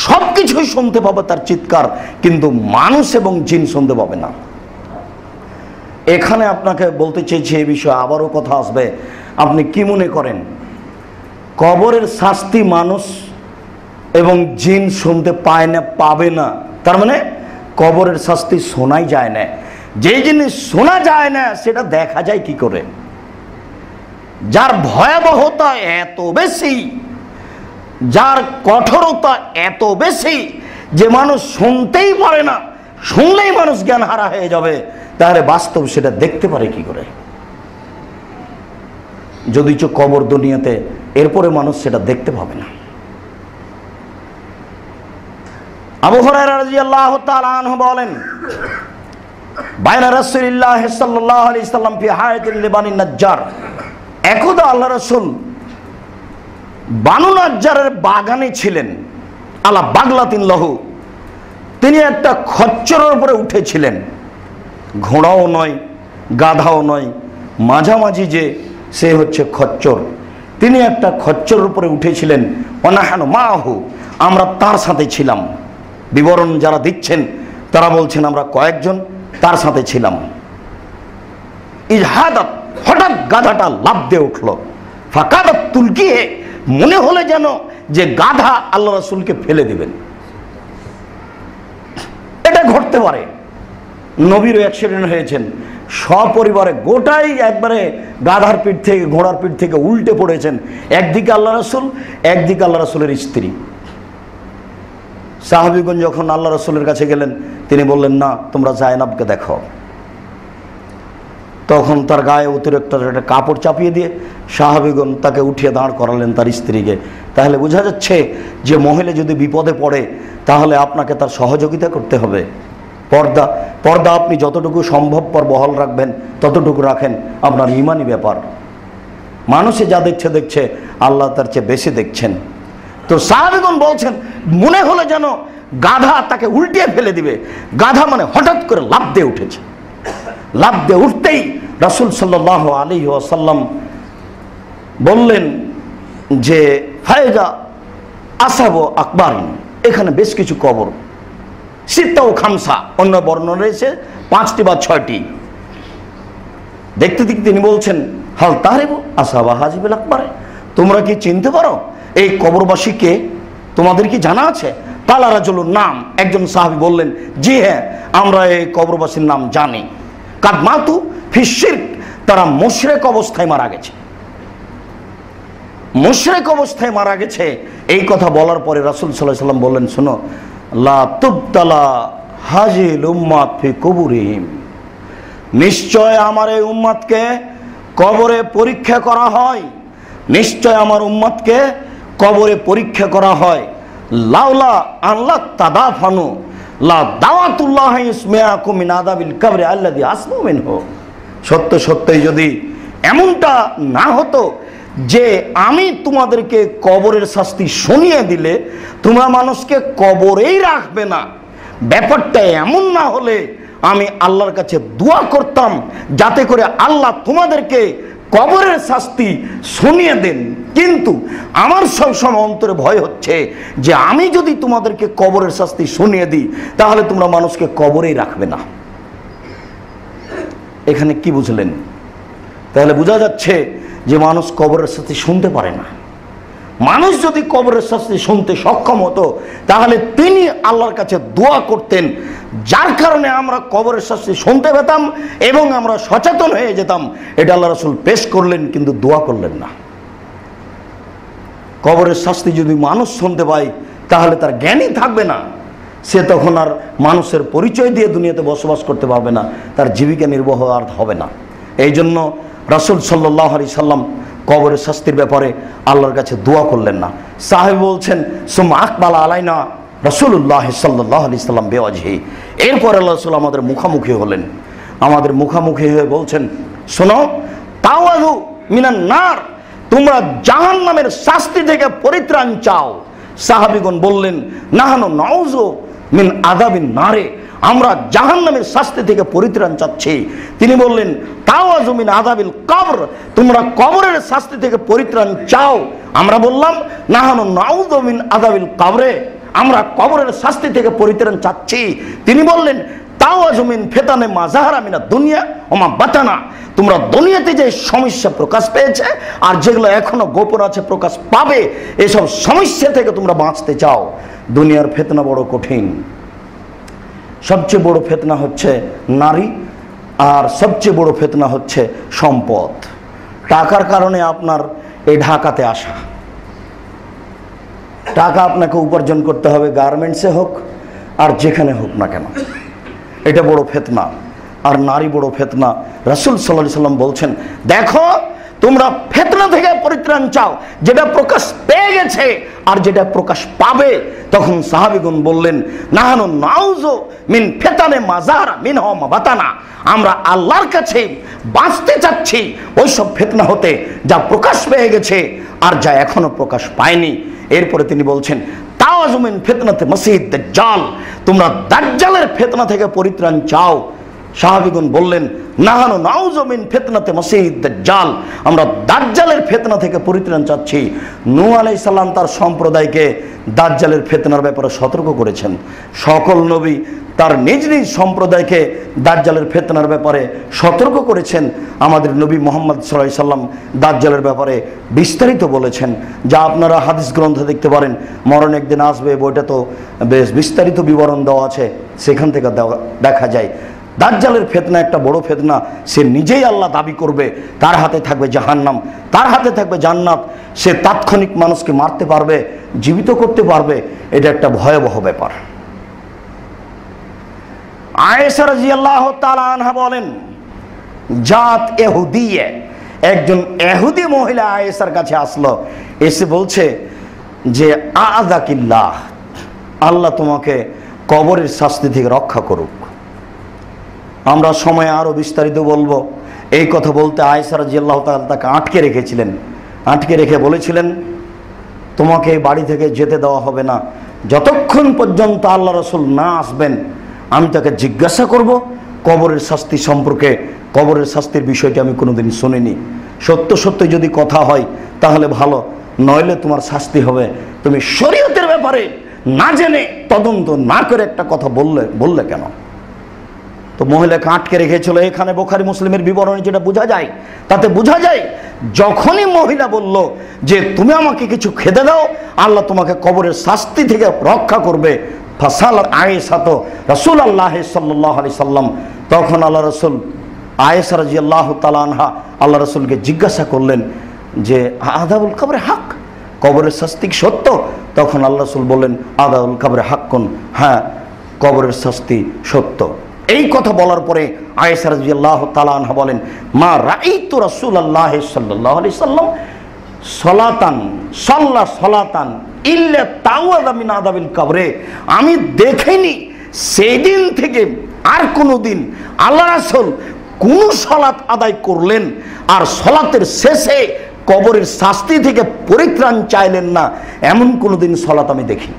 সব কিছুই শুনতে পাবে তার চিৎকার, কিন্তু মানুষ এবং জিন শুনতে পাবে না। এখানে আপনাকে বলতে চেয়েছি এই বিষয়ে আবারও কথা আসবে। আপনি কি মনে করেন কবরের শাস্তি মানুষ এবং জিন শুনতে পায় না, পাবে না? তার মানে কবরের শাস্তি শোনাই যায় না। যে জিনিস শোনা যায় না সেটা দেখা যায় কি করে? যার ভয়াবহতা এত বেশি, যার কঠোরতা এত বেশি যে মানুষ শুনতেই পারে না, শুনলেই মানুষ জ্ঞান হারা হয়ে যাবে, তাহলে বাস্তব সেটা দেখতে পারে কি করে? যদিচ কবর দুনিয়াতে, এরপরে মানুষ সেটা দেখতে পাবে না। আবু হুরায়রা রাদিয়াল্লাহু তাআলা আনহু বলেন, বাইনা রাসূলুল্লাহ সাল্লাল্লাহু আলাইহি সাল্লাম ফি হায়াতিল লিবানি নাজ্জার, একদা আল্লাহ রাসূল বানু নাজ্জারের বাগানে ছিলেন, আলা বাগলাতিন লাহু, তিনি একটা খচ্চরের উপরে উঠেছিলেন, ঘোড়াও নয় গাধাও নয়, মাঝামাঝি যে সে হচ্ছে খচ্চর, তিনি একটা খচ্চরের উপরে উঠেছিলেন। ওয়ানাহানু মাহু, আমরা তার সাথে ছিলাম। বিবরণ যারা দিচ্ছেন তারা বলছেন আমরা কয়েকজন তার সাথে ছিলাম। ইজহাদাত, হঠাৎ গাধাটা লাফ দিয়ে উঠল। ফাকাদাত তুলকিহে, মনে হলে যেন যে গাধা আল্লাহ রাসূলকে ফেলে দিবেন। এটা ঘটতে পারে। নবীরও অ্যাক্সিডেন্ট হয়েছেন, সপরিবারে গোটাই একবারে গাধার পিঠ থেকে, ঘোড়ার পিঠ থেকে উল্টে পড়েছেন, একদিকে আল্লাহ রাসূল, একদিকে আল্লাহ রাসূলের স্ত্রী। সাহাবীগণ যখন আল্লাহ রাসূলের কাছে গেলেন, তিনি বললেন না, তোমরা জায়নাবকে দেখো। তখন তার গায়ে অতিরিক্ত একটা কাপড় চাপিয়ে দিয়ে সাহাবীগণ তাকে উঠিয়ে দাঁড় করালেন তার স্ত্রীকে। তাহলে বোঝা যাচ্ছে যে মহিলা যদি বিপদে পড়ে তাহলে আপনাকে তার সহযোগিতা করতে হবে। পর্দা আপনি যতটুকু সম্ভবপর বহাল রাখবেন ততটুকু রাখেন, আপনার ঈমানি ব্যাপার। মানুষে যা দেখছে দেখছে, আল্লাহ তার চেয়ে বেশি দেখছেন। তো সাহাবীগণ বলছেন মনে হলো যেন গাধা তাকে উল্টিয়ে ফেলে দিবে। গাধা মানে হঠাৎ করে লাফ দিয়ে উঠেছে। লাফ দিয়ে উঠতেই রাসূল সাল্লাল্লাহু আলাইহি ওয়াসাল্লাম বললেন যে ফায়জা আসহাবু আকবারিন, এখানে বেশ কিছু কবর, সিত্তা ও খামসা, অন্য বর্ণনা রয়েছে 5টি বা 6টি। দেখতে দেখতে তিনি বলছেন হাল তাহরিবু আসহাবা হাজিবিল আকবারে, তোমরা কি চিনতে পারো এই কবরবাসীকে? তোমাদের কি জানা আছে? কালা রাজুলুন, নাম, একজন সাহাবী বললেন জি হ্যাঁ, আমরা এই কবরবাসীর নাম জানি। কাদ মাতু ফি শিরক, তারা মুশরিক অবস্থায় মারা গেছে। মুশরিক অবস্থায় মারা গেছে। এই কথা বলার পরে রাসূল সাল্লাল্লাহু আলাইহি ওয়াসাল্লাম বললেন, শোনো, লা তুবতালা হাজিল উম্মাত ফি কুবুরিহিম, নিশ্চয় আমার এই উম্মতকে কবরে পরীক্ষা করা হয়, নিশ্চয় আমার উম্মতকে কবরে পরীক্ষা করা হয়। লাউলা আল্লাহ তাদাফানু লা দাওয়াতুল্লাহ ইসমিয়াকুম মিন আযাবিল কবর আল্লাযী আসমু মিনহু, সত্য সত্যই যদি এমনটা না হতো যে আমি তোমাদেরকে কবরের শাস্তি শুনিয়ে দিলে তোমরা মানুষকে কবরেই রাখবে না, ব্যাপারটা এমন না হলে আমি আল্লাহর কাছে দোয়া করতাম যাতে করে আল্লাহ তোমাদেরকে কবরের শাস্তি শুনিয়ে দেন। কিন্তু আমার সবসময় অন্তরে ভয় হচ্ছে যে আমি যদি তোমাদেরকে কবরের শাস্তি শুনিয়ে দিই তাহলে তোমরা মানুষকে কবরেই রাখবে না। এখানে কি বুঝলেন? তাহলে বোঝা যাচ্ছে যে মানুষ কবরের শাস্তি শুনতে পারে না। মানুষ যদি কবরের শাস্তি শুনতে সক্ষম হতো তাহলে তিনি আল্লাহর কাছে দোয়া করতেন, যার কারণে আমরা কবরের শাস্তি শুনতে পেতাম এবং আমরা সচেতন হয়ে যেতাম। এটা আল্লাহ রাসূল পেশ করলেন কিন্তু দোয়া করলেন না। কবরের শাস্তি যদি মানুষ শুনতে পায় তাহলে তার জ্ঞানই থাকবে না, সে তখন আর মানুষের পরিচয় দিয়ে দুনিয়াতে বসবাস করতে পারবে না, তার জীবিকা নির্বাহ আর হবে না। এই জন্য রাসূল সাল্লাল্লাহু আলাইহি সাল্লাম কবরের শাস্তির ব্যাপারে আল্লাহর কাছে দোয়া করলেন না। সাহাবী বলছেন সুম্মা আকবালা আলাইনা রাসূলুল্লাহ সাল্লাল্লাহু আলাইহি সাল্লাম বিওয়াজহি, এরপর আল্লাহ রাসূল আমাদের মুখামুখি হলেন, আমাদের মুখামুখি হয়ে বলছেন শোনো, তাওয়াজু মিনান নার, তোমরা জাহান্নামের শাস্তি থেকে পরিত্রাণ চাও। সাহাবীগণ বললেন নাহানু নাউযু মিন আযাবিন নারে, আমরা জাহান্নামের শাস্তি থেকে পরিত্রাণ চাচ্ছি। তিনি বললেন তাওয়াজু মিন আযাবিল কবর, তোমরা কবরের শাস্তি থেকে পরিত্রাণ চাও। আমরা বললাম নাহানু নাউযু মিন আযাবিল কবরে, আমরা কবরের শাস্তি থেকে পরিত্রাণ চাচ্ছি। তিনি বললেন তাওয়াজু মিন ফিতানে মা যাহারা মিনাদ দুনিয়া ওয়া মা বাতানা, তোমরা দুনিয়াতে যে সমস্যা প্রকাশ পেয়েছে আর যেগুলো এখনো গোপন আছে প্রকাশ পাবে, এসব সমস্যা থেকে তোমরা বাঁচতে চাও। দুনিয়ার ফিতনা বড় কঠিন, সবচেয়ে বড় ফিতনা হচ্ছে নারী, আর সবচেয়ে বড় ফিতনা হচ্ছে সম্পদ। টাকার কারণে আপনার এই ঢাকাতে আসা, টাকা আপনাকে উপার্জন করতে হবে, গার্মেন্টসে হোক আর যেখানে হোক না কেন, এটা বড় ফিতনা। আর নারী বড় ফিতনা। রাসূল সাল্লাল্লাহু আলাইহি সাল্লাম বলছেন দেখো, তোমরা ফিতনা থেকে পরিত্রাণ চাও, যেটা প্রকাশ পেয়ে গেছে আর যেটা প্রকাশ পাবে। তখন সাহাবীগণ বললেন নাহানু নাউযু মিন ফিতানে মা যাহারা মিনহা মা বাতানা, আমরা আল্লাহর কাছে বাঁচতে চাচ্ছি ওই সব ফিতনা হতে যা প্রকাশ পেয়ে গেছে আর যা এখনো প্রকাশ পায়নি। এরপরে তিনি বলছেন তাওয়াজু মিন ফিতনাতে মাসিহিদ দাজ্জাল, তোমরা দাজ্জালের ফিতনা থেকে পরিত্রাণ চাও। সাহাবীগণ বললেন নাহানু নাউযু মিন ফিতনাতে মাসিহিদ দাজ্জাল, আমরা দাজ্জালের ফিতনা থেকে পরিত্রাণ চাচ্ছি। নূহ আলাইহিস সালাম তার সম্প্রদায়কে দাজ্জালের ফিতনার ব্যাপারে সতর্ক করেছেন। সকল নবী তার নিজ নিজ সম্প্রদায়কে দাজ্জালের ফিতনার ব্যাপারে সতর্ক করেছেন। আমাদের নবী মুহাম্মদ সাল্লাল্লাহু আলাইহি সাল্লাম দাজ্জালের ব্যাপারে বিস্তারিত বলেছেন, যা আপনারা হাদিস গ্রন্থে দেখতে পারেন। মরণ একদিন আসবে, বইটা তো বেশ বিস্তারিত বিবরণ দেওয়া আছে, সেখান থেকে দেখা যায় দাজ্জালের ফিতনা একটা বড় ফিতনা। সে নিজেই আল্লাহ দাবি করবে তার হাতে থাকবে জাহান্নাম, তার হাতে থাকবে জান্নাত। সে তাৎক্ষণিক মানুষকে মারতে পারবে, জীবিত করতে পারবে। এটা একটা ভয়াবহ ব্যাপার। আয়েশা রাদিয়াল্লাহু তাআলা আনহা বলেন জাত ইহুদিয়ে, একজন ইহুদি মহিলা আয়েশার কাছে আসলো, এসে বলছে যে আযাকিল্লাহ, আল্লাহ তোমাকে কবরের শাস্তি থেকে রক্ষা করুক। আমরা সময় আরো বিস্তারিত বলবো। এই কথা বলতে আয়েশা রাদিয়াল্লাহু তাআলা তাকে আটকে রেখেছিলেন, আটকে রেখে বলেছিলেন তোমাকে বাড়ি থেকে যেতে দেওয়া হবে না যতক্ষণ পর্যন্ত আল্লাহ রাসূল না আসবেন। আমি তাকে জিজ্ঞাসা করব কবরের শাস্তি সম্পর্কে। কবরের শাস্তির বিষয়টি আমি কোনোদিন শুনিনি। সত্য সত্য যদি কথা হয় তাহলে ভালো, নইলে তোমার শাস্তি হবে। তুমি শরীয়তের ব্যাপারে না জেনে তদন্ত না করে একটা কথা বললে কেন? তো মহিলাকে আটকে রেখেছিল। এখানে বুখারী মুসলিমের বিবরণী যেটা বোঝা যায়, তাতে বোঝা যায় যখনই মহিলা বলল যে তুমি আমাকে কিছু খেতে দাও, আল্লাহ তোমাকে কবরের শাস্তি থেকে রক্ষা করবে, ফাসাল আয়েশা তো রাসূলুল্লাহ সাল্লাল্লাহু আলাইহি সাল্লাম, তখন আল্লাহ রাসূল আয়েশা রাদিয়াল্লাহু তাআলা আনহা আল্লাহ রাসূলকে জিজ্ঞাসা করলেন যে আযাবুল কবরে হক, কবরের শাস্তি সত্য? তখন আল্লাহ রাসূল বললেন আযাবুল কবরে হাক্কুন, হ্যাঁ কবরের শাস্তি সত্য। এই কথা বলার পরে আয়েশা রাদিয়াল্লাহু তাআলা আনহা বলেন মা রাআইতু রাসূলুল্লাহ সাল্লাল্লাহু আলাইহি সাল্লাম সালাতান ইল্লা তাওয়াযা মিন আযাবিল কবরে, আমি দেখিনি সেদিন থেকে আর কোনোদিন আল্লাহ রাসূল কোন সালাত আদায় করলেন আর সালাতের শেষে কবরের শাস্তি থেকে পরিত্রাণ চাইলেন না, এমন কোনোদিন সালাত আমি দেখিনি।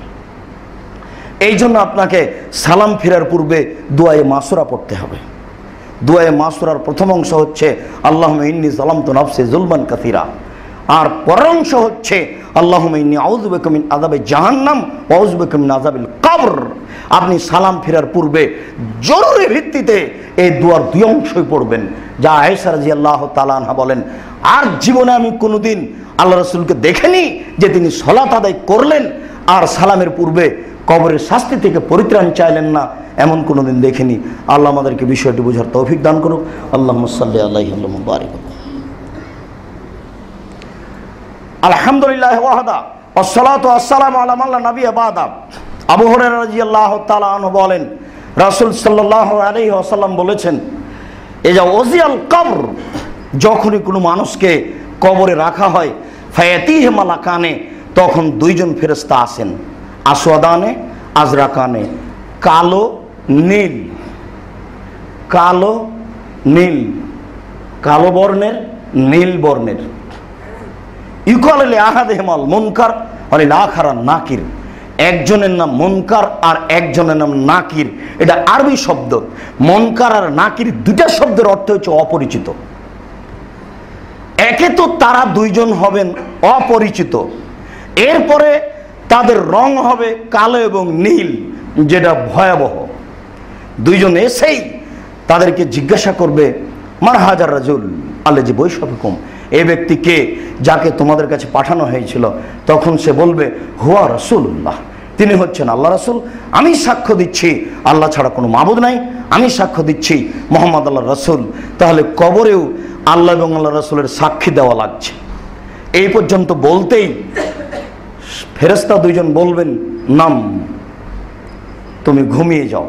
এই জন্য আপনাকে সালাম ফেরার পূর্বে দুআয়ে মাসুরা পড়তে হবে। দুআয়ে মাসুরার প্রথম অংশ হচ্ছে আল্লাহুম্মা ইন্নী যালামতু নাফসি যুলমান কাসীরা, আর পরের অংশ হচ্ছে আল্লাহুম্মা ইন্নী আউযু বিকা মিন আযাবি জাহান্নাম ওয়া আউযু বিকা মিন আযাবিল কবর। আপনি সালাম ফেরার পূর্বে জরুরি ভিত্তিতে এই দুয়ার দুই অংশই পড়বেন। যা আয়েশা রাদিয়াল্লাহু তাআলা আনহা বলেন আর জীবনে আমি কোনোদিন আল্লাহ রাসূলকে দেখিনি যে তিনি সালাত আদায় করলেন আর সালামের পূর্বে কবরের শাস্তি থেকে পরিত্রাণ চাইলেন না, এমন কোনোদিন দেখিনি। আল্লাহ আমাদেরকে বিষয়টি বোঝার তৌফিক দান করুক। আল্লাহুম্মা সাল্লি আলাইহি ওয়া বারিক। আলহামদুলিল্লাহ ওয়াহদা ওয়াসসালাতু ওয়াসসালামু আলা মান লা নাবিয়্যা বা'দা। আবু হুরায়রা রাদিয়াল্লাহু তাআলা আনহু বলেন রাসূল সাল্লাল্লাহু আলাইহি ওয়াসাল্লাম বলেছেন ইজা ওযিয়াল কবর যখনই কোনো মানুষকে কবরে রাখা হয় ফায়াতিহে মালাকানে, তখন দুইজন ফেরেশতা আসেন, আসওয়াদানে আজরাকানে, কালো নীল, কালো নীল, কালো বর্ণের নীল বর্ণের। ইউকালে আহাদেহমাল মুনকার অলিল আখারান নাকির, একজনের নাম মুনকার আর একজনের নাম নাকির। এটা আরবি শব্দ। মুনকার আর নাকির দুইটা শব্দের অর্থ হচ্ছে অপরিচিত। একে তো তারা দুইজন হবেন অপরিচিত, এরপরে তাদের রং হবে কালো এবং নীল, যেটা ভয়াবহ। দুইজন এসেই তাদেরকে জিজ্ঞাসা করবে, মার হাজার রাজুল আল্লাজি বৈশাখুকুম, এই ব্যক্তিকে যাকে তোমাদের কাছে পাঠানো হয়েছিল। তখন সে বলবে, হুয়া রাসূলুল্লাহ, তিনি হচ্ছেন আল্লাহ রাসূল। আমি সাক্ষ্য দিচ্ছি আল্লাহ ছাড়া কোনো মাবুদ নাই, আমি সাক্ষ্য দিচ্ছি মুহাম্মদ আল্লাহ রাসূল। তাহলে কবরেও আল্লাহ এবং আল্লাহ রাসূলের সাক্ষী দেওয়া লাগছে। এই পর্যন্ত বলতেই ফেরেশতা দুইজন বলবেন, নাম, তুমি ঘুমিয়ে যাও।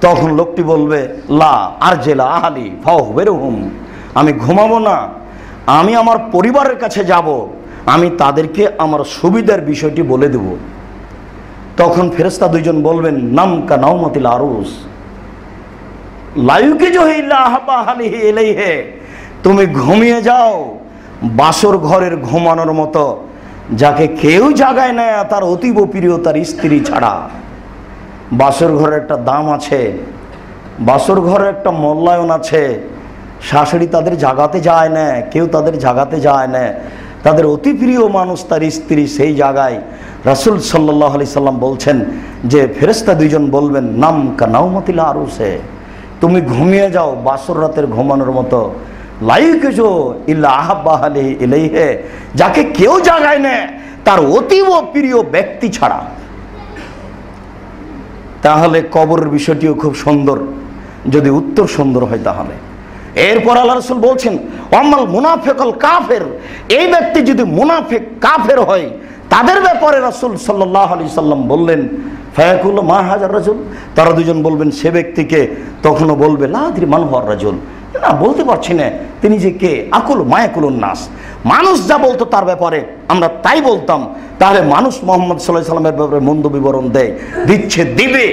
তখন লোকটি বলবে, লা আরজেলা আহলি ফাহবেরহুম, আমি ঘুমাবো না, আমি আমার পরিবারের কাছে যাব, আমি তাদেরকে আমার সুবিধার বিষয়টি বলে দেব। তখন ফেরেশতা দুইজন বলবেন, নাম কা নাওমাতিল আরুস লায়ুকে জহিল্লা আহাবা আহলিহি ইলাইহি, তুমি ঘুমিয়ে যাও বাসর ঘরের ঘুমানোর মতো, যাকে কেউ জাগায় না তার অতীব প্রিয় তার স্ত্রী ছাড়া। বাসর ঘরের একটা দাম আছে, বাসর ঘরের একটা মূল্যায়ন আছে। শাশুড়ি তাদের জাগাতে যায় না, কেউ তাদের জাগাতে যায় না, তাদের অতি প্রিয় মানুষ তার স্ত্রী সেই জায়গায়। রাসূল সাল্লাল্লাহু আলাইহি সাল্লাম বলছেন যে ফেরেশতা দুইজন বলবেন, নাম কা নাওমাতিল আরুসে, তুমি ঘুমিয়ে যাও বাসর রাতের ঘুমানোর মতো, লাইকুজু ইল্লা আহাব্বা আলাইহি ইলাইহি, যাকে কেউ জাগায় না তার অতীব প্রিয় ব্যক্তি ছাড়া। তাহলে কবরের বিষয়টিও খুব সুন্দর, যদি উত্তর সুন্দর হয় তাহলে। এরপর আল্লাহ রাসূল বলছেন, ওয়ামাল মুনাফিকুল কাফের, এই ব্যক্তি যদি মুনাফিক কাফের হয়, তাদের ব্যাপারে রাসূল সাল্লাল্লাহু আলাইহি সাল্লাম বললেন, ফায়াকুলু মা হাজার রাজুল, তারা দুজন বলবেন সে ব্যক্তিকে। তখনও বলবে, লা আদরি মান হুয়া রাজুল, না বলতে পারছি না তিনি যে কে। আকুল মায়াকুলুন নাস, মানুষ যা বলতো তার ব্যাপারে আমরা তাই বলতাম। তাহলে মানুষ মুহাম্মদ সাল্লাল্লাহু আলাইহি সাল্লামের ব্যাপারে মন্দ বিবরণ দেয়, দিচ্ছে, দিবে।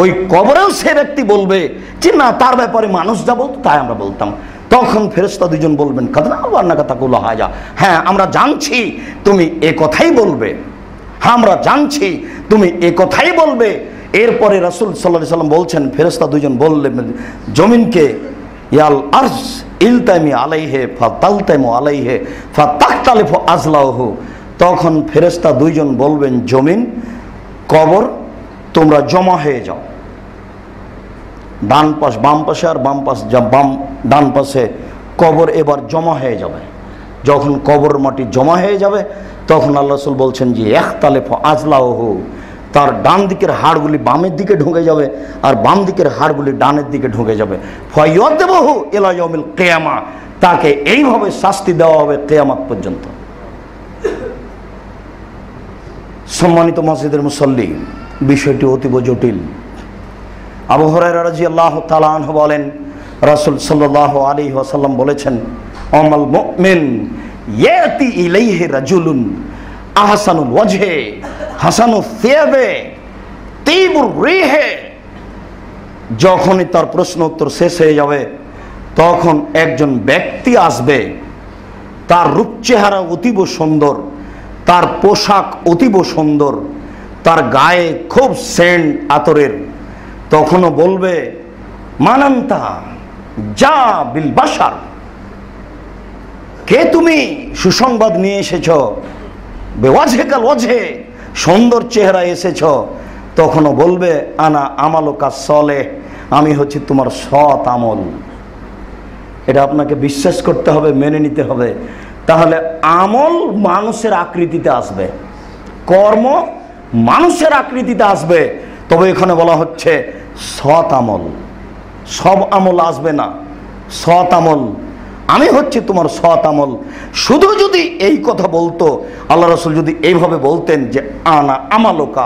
ওই কবরেও সে ব্যক্তি বলবে যে না, তার ব্যাপারে মানুষ যা বলতো তাই আমরা বলতাম। তখন ফেরেশতা দুজন বলবেন, কাদনা আল্লাহ তাকুল হাজা, হ্যাঁ আমরা জানছি তুমি এ কথাই বলবে, হ্যাঁ আমরা জানছি তুমি এ কথাই বলবে। এরপরে রাসূল সাল্লাল্লাহু আলাইহি সাল্লাম বলছেন, ফেরেশতা দুজন বললেন জমিনকে, ইয়াল আরজ ইলতামি আলাইহে ফাতালতামু আলাইহে ফাতাখতালিফু আজলাহু। তখন ফেরেশতা দুইজন বলবেন, জমিন, কবর, তোমরা জমা হয়ে যাও। ডান পাশ বাম পাশে আর বাম পাশ ডান পাশে কবর এবার জমা হয়ে যাবে। যখন কবর মাটি জমা হয়ে যাবে তখন আল্লাহ রাসূল বলছেন যে ইখতালিফু আজলাহু, তার ডান দিকের হাড়গুলি বামের দিকে ঢুকে যাবে আর বাম দিকের হাড়গুলি ডানের দিকে ঢুকে যাবে। ফায়াদবহু ইলা ইয়াউমিল কিয়ামা, তাকে এইভাবে শাস্তি দেওয়া হবে কিয়ামত পর্যন্ত। সম্মানিত মসজিদের মুসল্লি, বিষয়টি অতীব জটিল। আবু হুরায়রা রাদিয়াল্লাহু তাআলা আনহু বলেন, রাসূল সাল্লাল্লাহু আলাইহি ওয়াসাল্লাম বলেছেন, আমাল মুমিন ইয়াতি ইলাইহি রাজুলুন আহসানুল ওয়াজহে হাসানুল সিয়াবে তিবুর রিহে। যখনই তার প্রশ্ন উত্তর শেষ হয়ে যাবে তখন একজন ব্যক্তি আসবে, তার রূপ চেহারা অতীব সুন্দর, তার পোশাক অতীব সুন্দর, তার গায়ে খুব সেন্ট আতরের। তখনও বলবে, মানান্তা যা বিল বাশার, কে তুমি, সুসংবাদ নিয়ে এসেছ, বেওয়াজহেকাল ওয়াজহে, সুন্দর চেহারা এসেছ। তখনও বলবে, আনা আমালুকা সলেহ, আমি হচ্ছি তোমার সৎ আমল। এটা আপনাকে বিশ্বাস করতে হবে, মেনে নিতে হবে। তাহলে আমল মানুষের আকৃতিতে আসবে, কর্ম মানুষের আকৃতিতে আসবে। তবে এখানে বলা হচ্ছে সৎ আমল, সব আমল আসবে না, সৎ আমল, আমি হচ্ছে তোমার সৎ আমল। শুধু যদি এই কথা বলতো, আল্লাহ রাসূল যদি এইভাবে বলতেন যে আনা আমালুকা,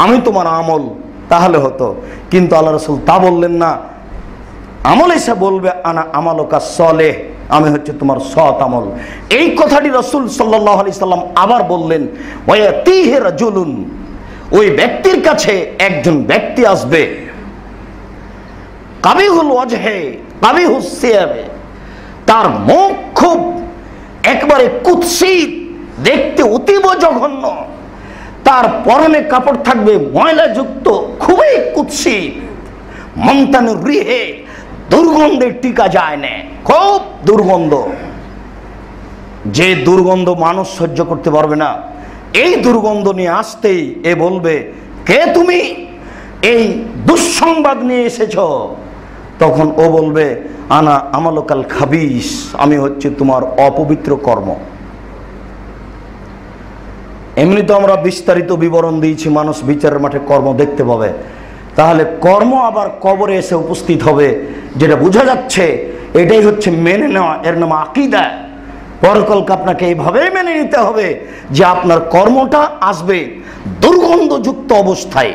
আমি তোমার আমল, তাহলে হতো। কিন্তু আল্লাহ রাসূল তা বললেন না। আমল এসে বলবে আনা আমালুকা সলেহ, আমি হচ্ছে তোমার সৎ আমল। এই কথাটি রাসূল সাল্লাল্লাহু আলাইহি সাল্লাম আবার বললেন, ওয়ায়াতিহি রাজুলুন, ওই ব্যক্তির কাছে একজন ব্যক্তি আসবে, কাবিহুল ওয়াজহে কাবিহুস সিয়াবে, তার মুখ খুব একবারে কুৎসিত, দেখতে অতীব জঘন্য, তার পরনে কাপড় থাকবে ময়লাযুক্ত, খুবই কুৎসিত, মন্তানুর রিহে, দুর্গন্ধে টিকা যায় না, খুব দুর্গন্ধ, যে দুর্গন্ধ মানুষ সহ্য করতে পারবে না। এই দুর্গন্ধ নিয়ে আসতেই এ বলবে, কে তুমি, এই দুঃসংবাদ নিয়ে এসেছ? তখন ও বলবে, আনা আমালুকাল খাবিস, আমি হচ্ছে তোমার অপবিত্র কর্ম। এমনি তো আমরা বিস্তারিত বিবরণ দিয়েছি, মানুষ বিচারের মাঠে কর্ম দেখতে পাবে, তাহলে কর্ম আবার কবরে এসে উপস্থিত হবে, যেটা বোঝা যাচ্ছে এটাই হচ্ছে মেনে নেওয়া, এর নাম আকীদা। পরকালকে আপনাকে এইভাবেই মেনে নিতে হবে যে আপনার কর্মটা আসবে দুর্গন্ধযুক্ত অবস্থায়,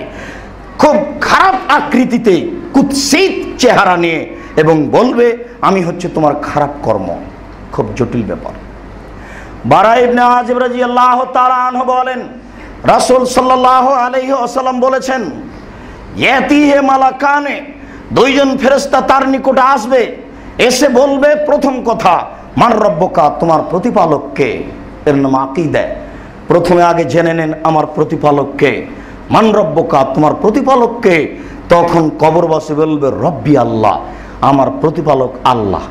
খুব খারাপ আকৃতিতে, কুৎসিত চেহারা নিয়ে, এবং বলবে আমি হচ্ছে তোমার খারাপ কর্ম। খুব জটিল ব্যাপার। বারা ইবনে আযিব রাদিয়াল্লাহু তাআলা আনহু বলেন, রাসূল সাল্লাল্লাহু আলাইহি ওয়াসাল্লাম বলেছেন, ইয়াতিহি মালাকানে, দুইজন ফেরেশতা তার নিকটে আসবে, এসে বলবে প্রথম কথা, মান রব্বুকা, তোমার প্রতিপালক কে? এর নাম আকীদা। প্রথমে আগে জেনে নেন আমার প্রতিপালক কে। মান রব্বুকা, তোমার প্রতিপালক কে? তখন কবরবাসী বলবে রব্বি আল্লাহ, আমার প্রতিপালক আল্লাহ।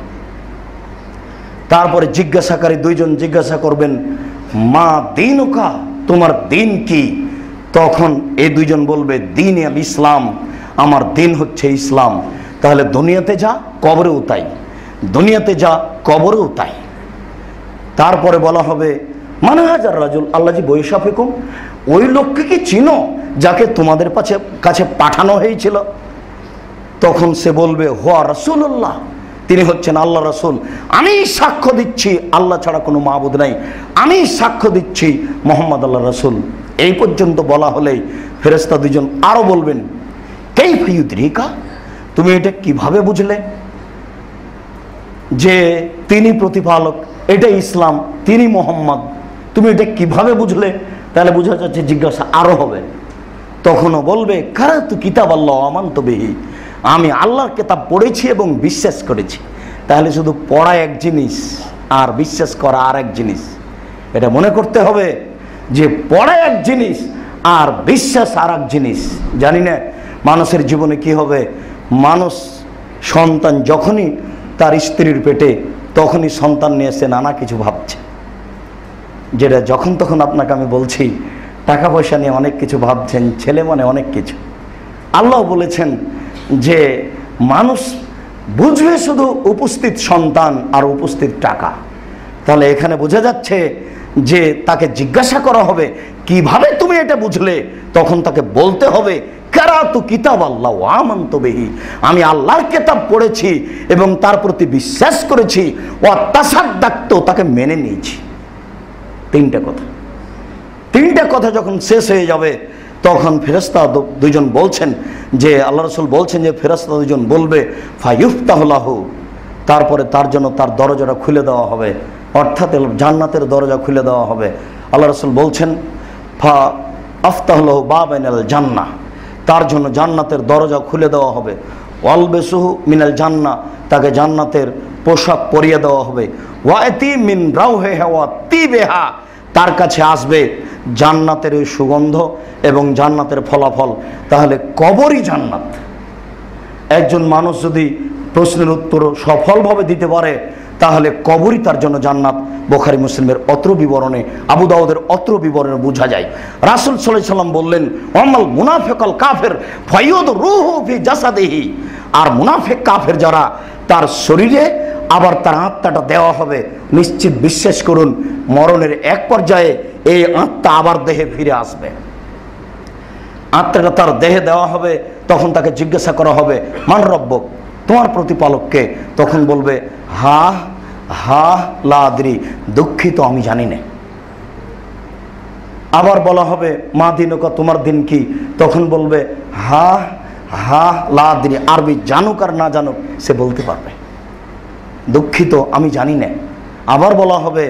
তারপরে জিজ্ঞাসাকারী দুইজন জিজ্ঞাসা করবেন, মা দীনুকা, তোমার দিন কি? তখন এই দুইজন বলবে দিন আল ইসলাম, আমার দিন হচ্ছে ইসলাম। তাহলে দুনিয়াতে যা কবরেও তাই, দুনিয়াতে যা কবরেও তাই। তারপরে বলা হবে, মানে হাজার রাজুল আল্লাহ জি বৈশাফিকুম, ওই লোককে কি চিনো যাকে তোমাদের কাছে পাঠানো হয়েছিল? তখন সে বলবে হুয়া রাসূলুল্লাহ, তিনি হচ্ছেন আল্লাহ রাসূল। আমি সাক্ষ্য দিচ্ছি আল্লাহ ছাড়া কোনো মাবুদ নাই, আমি সাক্ষ্য দিচ্ছি মুহাম্মদ আল্লাহ রাসূল। এই পর্যন্ত বলা হলেই ফেরেশতা দুজন আরো বলবেন, কাইফা ইউদরিকা, তুমি এটা কিভাবে বুঝলে যে তিনি প্রতিপালক, এটা ইসলাম, তিনি মুহাম্মদ, তুমি এটা কিভাবে বুঝলে? তাহলে বোঝা যাচ্ছে জিজ্ঞাসা আরো হবে। তখনও বলবে কারাতু কিতাব আল্লাহ আমানতু বিহি, আমি আল্লাহর কিতাব পড়েছি এবং বিশ্বাস করেছি। তাহলে শুধু পড়া এক জিনিস আর বিশ্বাস করা আর এক জিনিস, এটা মনে করতে হবে যে পড়া এক জিনিস আর বিশ্বাস আর এক জিনিস। জানি না মানুষের জীবনে কি হবে, মানুষ সন্তান যখনই তার স্ত্রীর পেটে, তখনই সন্তান নিয়ে এসে নানা কিছু ভাবছে, যেটা যখন তখন আপনাকে আমি বলছি, টাকা পয়সা নিয়ে অনেক কিছু ভাবছেন, ছেলে মানে অনেক কিছু। আল্লাহ বলেছেন যে মানুষ বুঝবে শুধু উপস্থিত সন্তান আর উপস্থিত টাকা। তাহলে এখানে বোঝা যাচ্ছে যে তাকে জিজ্ঞাসা করা হবে কিভাবে তুমি এটা বুঝলে? তখন তাকে বলতে হবে কারাতু কিতাব আল্লাহ ওয়া আমানতু বিহি, আমি আল্লাহর কিতাব পড়েছি এবং তার প্রতি বিশ্বাস করেছি, ওয়া তাসাদ্দাকতু, তাকে মেনে নিয়েছি। তিনটা কথা যখন শেষ হয়ে যাবে, তখন ফেরেশতা দুইজন বলছেন যে, আল্লাহ রাসূল বলছেন যে ফেরেশতা দুইজন বলবে ফায়ুফতাহু লাহু, তারপরে তার জন্য তার দরজাটা খুলে দেওয়া হবে, অর্থাৎ জান্নাতের দরজা খুলে দেওয়া হবে। আল্লাহ রাসূল বলছেন ফা আফতাহু লাহু বাবাইনাল জান্নাহ, তার জন্য জান্নাতের দরজা খুলে দেওয়া হবে। ওয়ালবেসুহু মিনাল জান্নাহ, তাকে জান্নাতের পোশাক পরিয়ে দেওয়া হবে। ওয়াতি মিন রাউহিহা ওয়া তিবিহা, তার কাছে আসবে জান্নাতের ওই সুগন্ধ এবং জান্নাতের ফলাফল। তাহলে কবরই জান্নাত। একজন মানুষ যদি প্রশ্নের উত্তর সফলভাবে দিতে পারে, তাহলে কবরই তার জন্য জান্নাত। বুখারী মুসলিমের অত্র বিবরণে, আবু দাউদের অত্র বিবরণে বোঝা যায়। রাসূল সাল্লাল্লাহু আলাইহি ওয়াসাল্লাম বললেন ওয়ামাল মুনাফিকাল কাফির ফায়ুদ রূহু ফি জাসাদিহি, আর মুনাফিক কাফের যারা, তার শরীরে আবার তার আত্মাটা দেওয়া হবে। নিশ্চিত বিশ্বাস করুন, মরণের এক পর্যায়ে এই আত্মা আবার দেহে ফিরে আসবে। আত্মাটা তার দেহে দেওয়া হবে, তখন তাকে জিজ্ঞাসা করা হবে মান রব্বক, তোমার প্রতিপালককে? তখন বলবে হা হা লা আদরি, দুঃখিত আমি জানি না। আবার বলা হবে মা দিনুকা, তোমার দিন কি? তখন বলবে হা হা লা আদরি, আরবি জানুক আর না জানুক সে বলতে পারবে। দুঃখিত আমি জানি না। আবার বলা হবে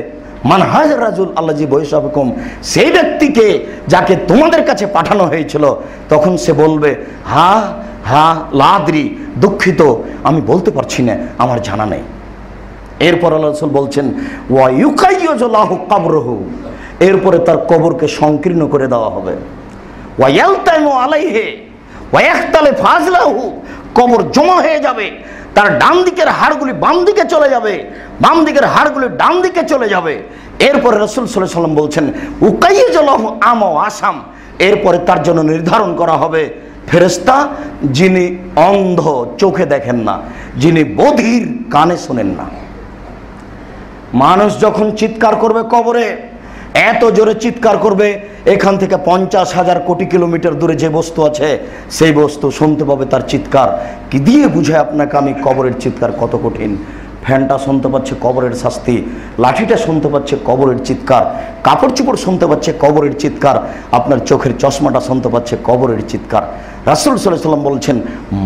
মান হাজার রাজুল আল্লাহ জি বৈশাবকুম, সেই ব্যক্তিকে যাকে তোমাদের কাছে পাঠানো হয়েছিল। তখন সে বলবে হা হা লাদ্রি, দুঃখিত আমি বলতে পারছি না, আমার জানা নেই। এরপর আল্লাহ রাসূল বলছেন ওয়া ইউকাইয়্যুজু লাহু কবরহু, এরপরে তার কবরকে সংকীর্ণ করে দেওয়া হবে। ওয়া ইয়ালতাইমু আলাইহি ওয়া ইয়াখতালিফ ফাজলাহু, কবর জমা হয়ে যাবে, তার ডান দিকের হাড়গুলি বাম দিকে চলে যাবে, বাম দিকের হাড়গুলি ডান দিকে চলে যাবে। এরপরে রাসূল সাল্লাল্লাহু আলাইহি ওয়াসাল্লাম বলছেন উকাইয়্যুজু লাহু আমা ওয়া আসাম, এরপরে তার জন্য নির্ধারণ করা হবে ফেরেশতা যিনি অন্ধ, চোখে দেখেন না, যিনি বধির, কানে শোনেন না। মানুষ যখন চিৎকার করবে কবরে, এত জোরে চিৎকার করবে, এখান থেকে 50,000 কোটি কিলোমিটার দূরে যে বস্তু আছে সেই বস্তু শুনতে পাবে তার চিৎকার। কি দিয়ে বুঝায় আপনাকে আমি কবরের চিৎকার কত কঠিন? ফ্যানটা শুনতে পাচ্ছে কবরের শাস্তি, লাঠিটা শুনতে পাচ্ছে কবরের চিৎকার, কাপড় চোপড় শুনতে পাচ্ছে কবরের চিৎকার, আপনার চোখের চশমাটা শুনতে পাচ্ছে কবরের চিৎকার। রাসূল সাল্লাল্লাহু আলাইহি ওয়াসাল্লাম বলছেন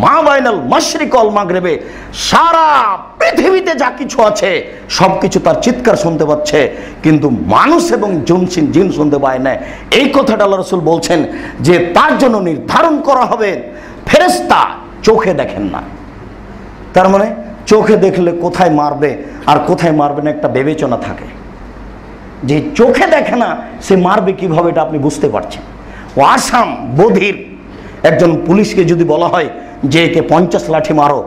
মা বাইনাল মাশরিক ওয়াল মাগরিবে, সারা পৃথিবীতে যা কিছু আছে সব কিছু তার চিৎকার শুনতে পাচ্ছে, কিন্তু মানুষ এবং জিন শুনতে পায় না। এই কথাটা আল্লাহ রাসূল বলছেন যে তার জন্য নির্ধারণ করা হবে ফেরেশতা চোখে দেখেন না। তার মানে চোখে দেখলে কোথায় মারবে আর কোথায় মারবে না একটা বিবেচনা থাকে। যে চোখে দেখে না সে মারবে কিভাবে এটা আপনি বুঝতে পারছেন। ও আসাম, বধির। একজন পুলিশকে যদি বলা হয় যে একে 50 লাঠি মারো,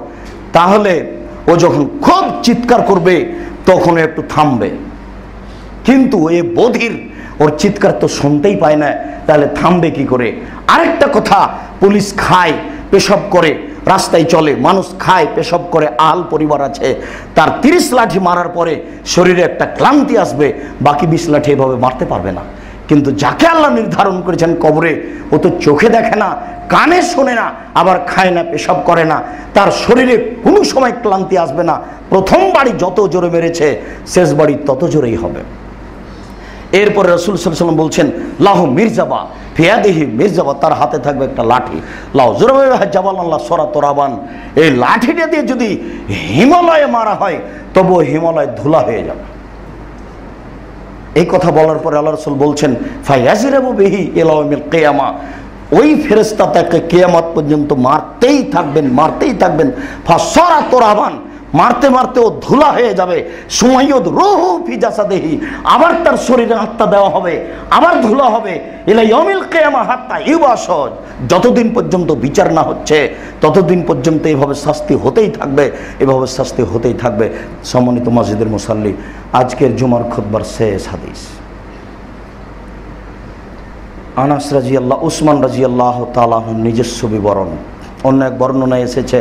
তাহলে ও যখন খুব চিৎকার করবে তখন একটু থামবে, কিন্তু এ বধির, ওর চিৎকার তো শুনতেই পায় না, তাহলে থামবে কি করে? আরেকটা কথা, পুলিশ খায় পেশাব করে, রাস্তায় চলে, মানুষ খায় পেশাব করে, আহাল পরিবার আছে, তার 30 লাঠি মারার পরে শরীরে একটা ক্লান্তি আসবে, বাকি 20 লাঠি এভাবে মারতে পারবে না। কিন্তু যাকে আল্লাহ নির্ধারণ করেছেন কবরে, ও তো চোখে দেখে না, কানে শোনে না, আবার খায় না, পেশাব করে না, তার শরীরে কোনো সময় ক্লান্তি আসবে না। প্রথম বাড়ি যত জোরে মেরেছে শেষ বাড়ি তত জোরেই হবে। এরপরে রাসূল সাল্লাল্লাহু আলাইহি ওয়াসাল্লাম বলছেন লাহু মির্জাবা ফিয়াদিহি, মির্জাবা তার হাতে থাকবে একটা লাঠি, লাহু জুরবাইহা জাবালাল্লাহ সরা তোরাবান, এই লাঠিটা দিয়ে যদি হিমালয়ে মারা হয় তবু হিমালয় ধুলা হয়ে যাবে। এই কথা বলার পরে আল্লাহ রাসূল বলছেন ফায়াজরাবু বিহি ইলা ইয়াউমিল কিয়ামা, ওই ফেরেশতা তাকে কিয়ামত পর্যন্ত মারতেই থাকবেন, মারতেই থাকবেন। ফাসরা তোরাবান, মারতে মারতে ও ধুলা হয়ে যাবে। সুমাইয়ুদ রূহু ফি জাসাদিহি, আবার তার শরীরে আত্মা দেওয়া হবে, আবার ধুলা হবে। ইলা ইয়াউমিল কিয়ামা হাত্তা ইউবাশদ, যতদিন পর্যন্ত বিচার না হচ্ছে ততদিন পর্যন্ত এইভাবে শাস্তি হতেই থাকবে, এভাবে শাস্তি হতেই থাকবে। সম্মানিত মসজিদের মুসাল্লি, আজকের জুমার খুতবার শেষ হাদিস আনাস রাদিয়াল্লাহু, উসমান রাদিয়াল্লাহু তাআলা নিজস্ব বিবরণ। অন্য এক বর্ণনায় এসেছে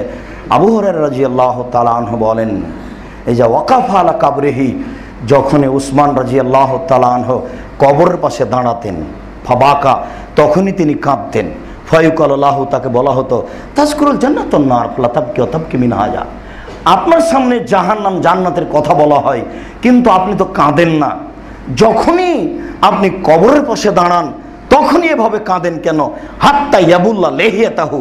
আবু হুরায়রা রাদিয়াল্লাহু তাআলা আনহু বলেন এই যে ওয়াকাফা আলা কাবরিহি, যখন উসমান রাদিয়াল্লাহু তাআলা আনহু কবরের পাশে দাঁড়াতেন, ফাবাকা, তখনই তিনি কাঁদতেন। ফায়ুকাল লাহু, তাকে বলা হতো তাজকুরুল জান্নাতুন নার ফালা তাবকি ওয়া তাবকি মিন হাজা, আপনার সামনে জাহান্নাম জান্নাতের কথা বলা হয় কিন্তু আপনি তো কাঁদেন না। যখনই আপনি কবরের পাশে দাঁড়ান তখনই এভাবে কাঁদেন কেন? হাত্তা ইয়াবুল্লাহ লেহিয়াতাহু,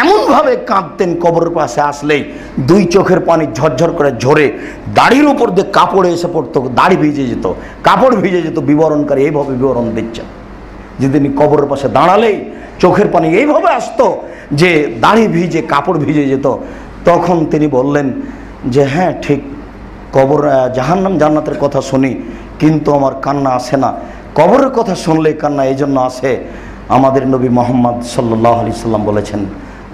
এমনভাবে কাঁদতেন কবরের পাশে আসলেই দুই চোখের পানি ঝরঝর করে ঝরে দাড়ির উপর দিয়ে কাপড়ে এসে পড়তো, দাড়ি ভিজে যেত, কাপড় ভিজে যেত। বিবরণকারী এইভাবে বিবরণ দিচ্ছেন যে তিনি কবরের পাশে দাঁড়ালেই চোখের পানি এইভাবে আসতো যে দাড়ি ভিজে, কাপড় ভিজে যেত। তখন তিনি বললেন যে হ্যাঁ ঠিক, কবর জাহান্নাম জান্নাতের কথা শুনি কিন্তু আমার কান্না আসে না। কবরের কথা শুনলেই কান্না এই জন্য আসে, আমাদের নবী মুহাম্মদ সাল্লাল্লাহু আলাইহি সাল্লাম বলেছেন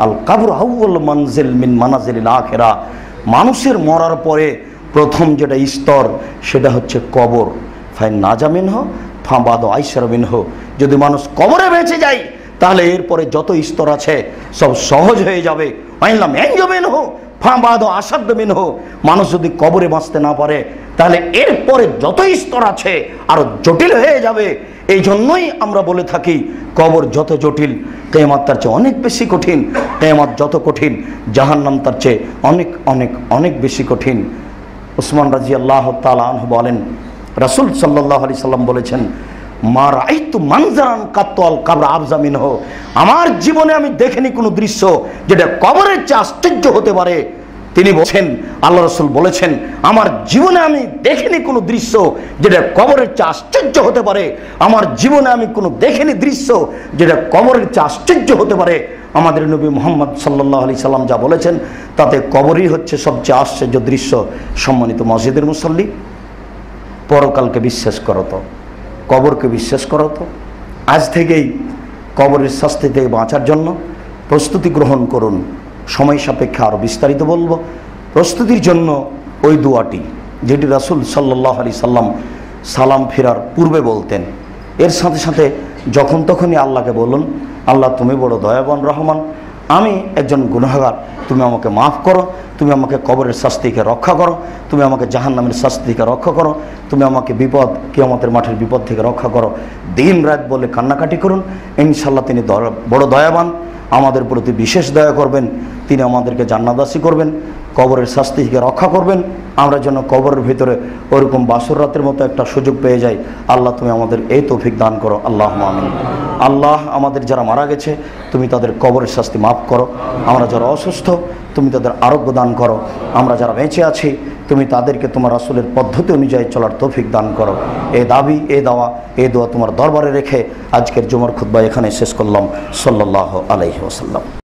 আল কাবর আউয়াল মানজিল মিন মানাজিলিল আখিরা, মানুষের মরার পরে প্রথম যেটা স্তর সেটা হচ্ছে কবর। ফাইন নাজা মিনহু ফাবাদু আইসার মিনহু, যদি মানুষ কবরে বেঁচে যায় তাহলে এরপরে যত স্তর আছে সব সহজ হয়ে যাবে। আইনলাম এনজু মিনহু ফাবাদু আসাদ্দু মিনহু, মানুষ যদি কবরে বাঁচতে না পারে তাহলে এরপরে যত স্তর আছে আরো জটিল হয়ে যাবে। এই জন্যই আমরা বলে থাকি কবর যত জটিল কিয়ামত তার চেয়ে অনেক বেশি কঠিন, কিয়ামত যত কঠিন জাহান্নাম তার চেয়ে অনেক অনেক অনেক বেশি কঠিন। উসমান রাদিয়াল্লাহু তাআলা আনহু বলেন রাসূল সাল্লাল্লাহু আলাইহি সাল্লাম বলেছেন মা রাআইতু মানজারান কাত্তাল কবর আফজা মিনহু, আমার জীবনে আমি দেখিনি কোনো দৃশ্য যেটা কবরের চেয়ে আশ্চর্য হতে পারে। তিনি বলেছেন, আল্লাহ রাসূল বলেছেন, আমার জীবনে আমি দেখিনি কোনো দৃশ্য যেটা কবরের চেয়ে আশ্চর্য হতে পারে। আমার জীবনে আমি কোনো দেখিনি দৃশ্য যেটা কবরের চেয়ে আশ্চর্য হতে পারে। আমাদের নবী মুহাম্মদ সাল্লাল্লাহু আলাইহি সাল্লাম যা বলেছেন তাতে কবরই হচ্ছে সবচেয়ে আশ্চর্য দৃশ্য। সম্মানিত মসজিদের মুসল্লি, পরকালকে বিশ্বাস করো তো, কবরকে বিশ্বাস করো তো। আজ থেকেই কবরের শাস্তি থেকে বাঁচার জন্য প্রস্তুতি গ্রহণ করুন। সময় সাপেক্ষে আরও বিস্তারিত বলবো। প্রস্তুতির জন্য ওই দোয়াটি যেটি রাসূল সাল্লাল্লাহু আলাইহি সাল্লাম সালাম ফেরার পূর্বে বলতেন। এর সাথে সাথে যখন তখনই আল্লাহকে বলুন, আল্লাহ তুমি বড় দয়াবান রহমান, আমি একজন গুনাহগার, তুমি আমাকে মাফ করো, তুমি আমাকে কবরের শাস্তি থেকে রক্ষা করো, তুমি আমাকে জাহান্নামের শাস্তি থেকে রক্ষা করো, তুমি আমাকে বিপদ কিয়ামতের মাঠের বিপদ থেকে রক্ষা করো। দিন রাত বলে কান্নাকাটি করুন। ইনশাআল্লাহ তিনি বড় দয়াবান, আমাদের প্রতি বিশেষ দয়া করবেন। তিনি আমাদেরকে জান্নাতবাসী করবেন, কবরের শাস্তি থেকে রক্ষা করবেন। আমরা যেন কবরের ভিতরে ওরকম বাসর রাতের মতো একটা সুযোগ পেয়ে যাই। আল্লাহ তুমি আমাদের এই তৌফিক দান করো, আল্লাহুম্মা আমিন। আল্লাহ, আমাদের যারা মারা গেছে তুমি তাদের কবরের শাস্তি মাফ করো। আমরা যারা অসুস্থ তুমি তাদের আরোগ্য দান করো। আমরা যারা বেঁচে আছি তুমি তাদেরকে তোমার রাসূলের পদ্ধতি অনুযায়ী চলার তৌফিক দান করো। এই দাবি, এই দাওয়া, এই দোয়া তোমার দরবারে রেখে আজকের জুমার খুতবা এখানে শেষ করলাম। সাল্লাল্লাহু আলাইহি ওয়াসাল্লাম।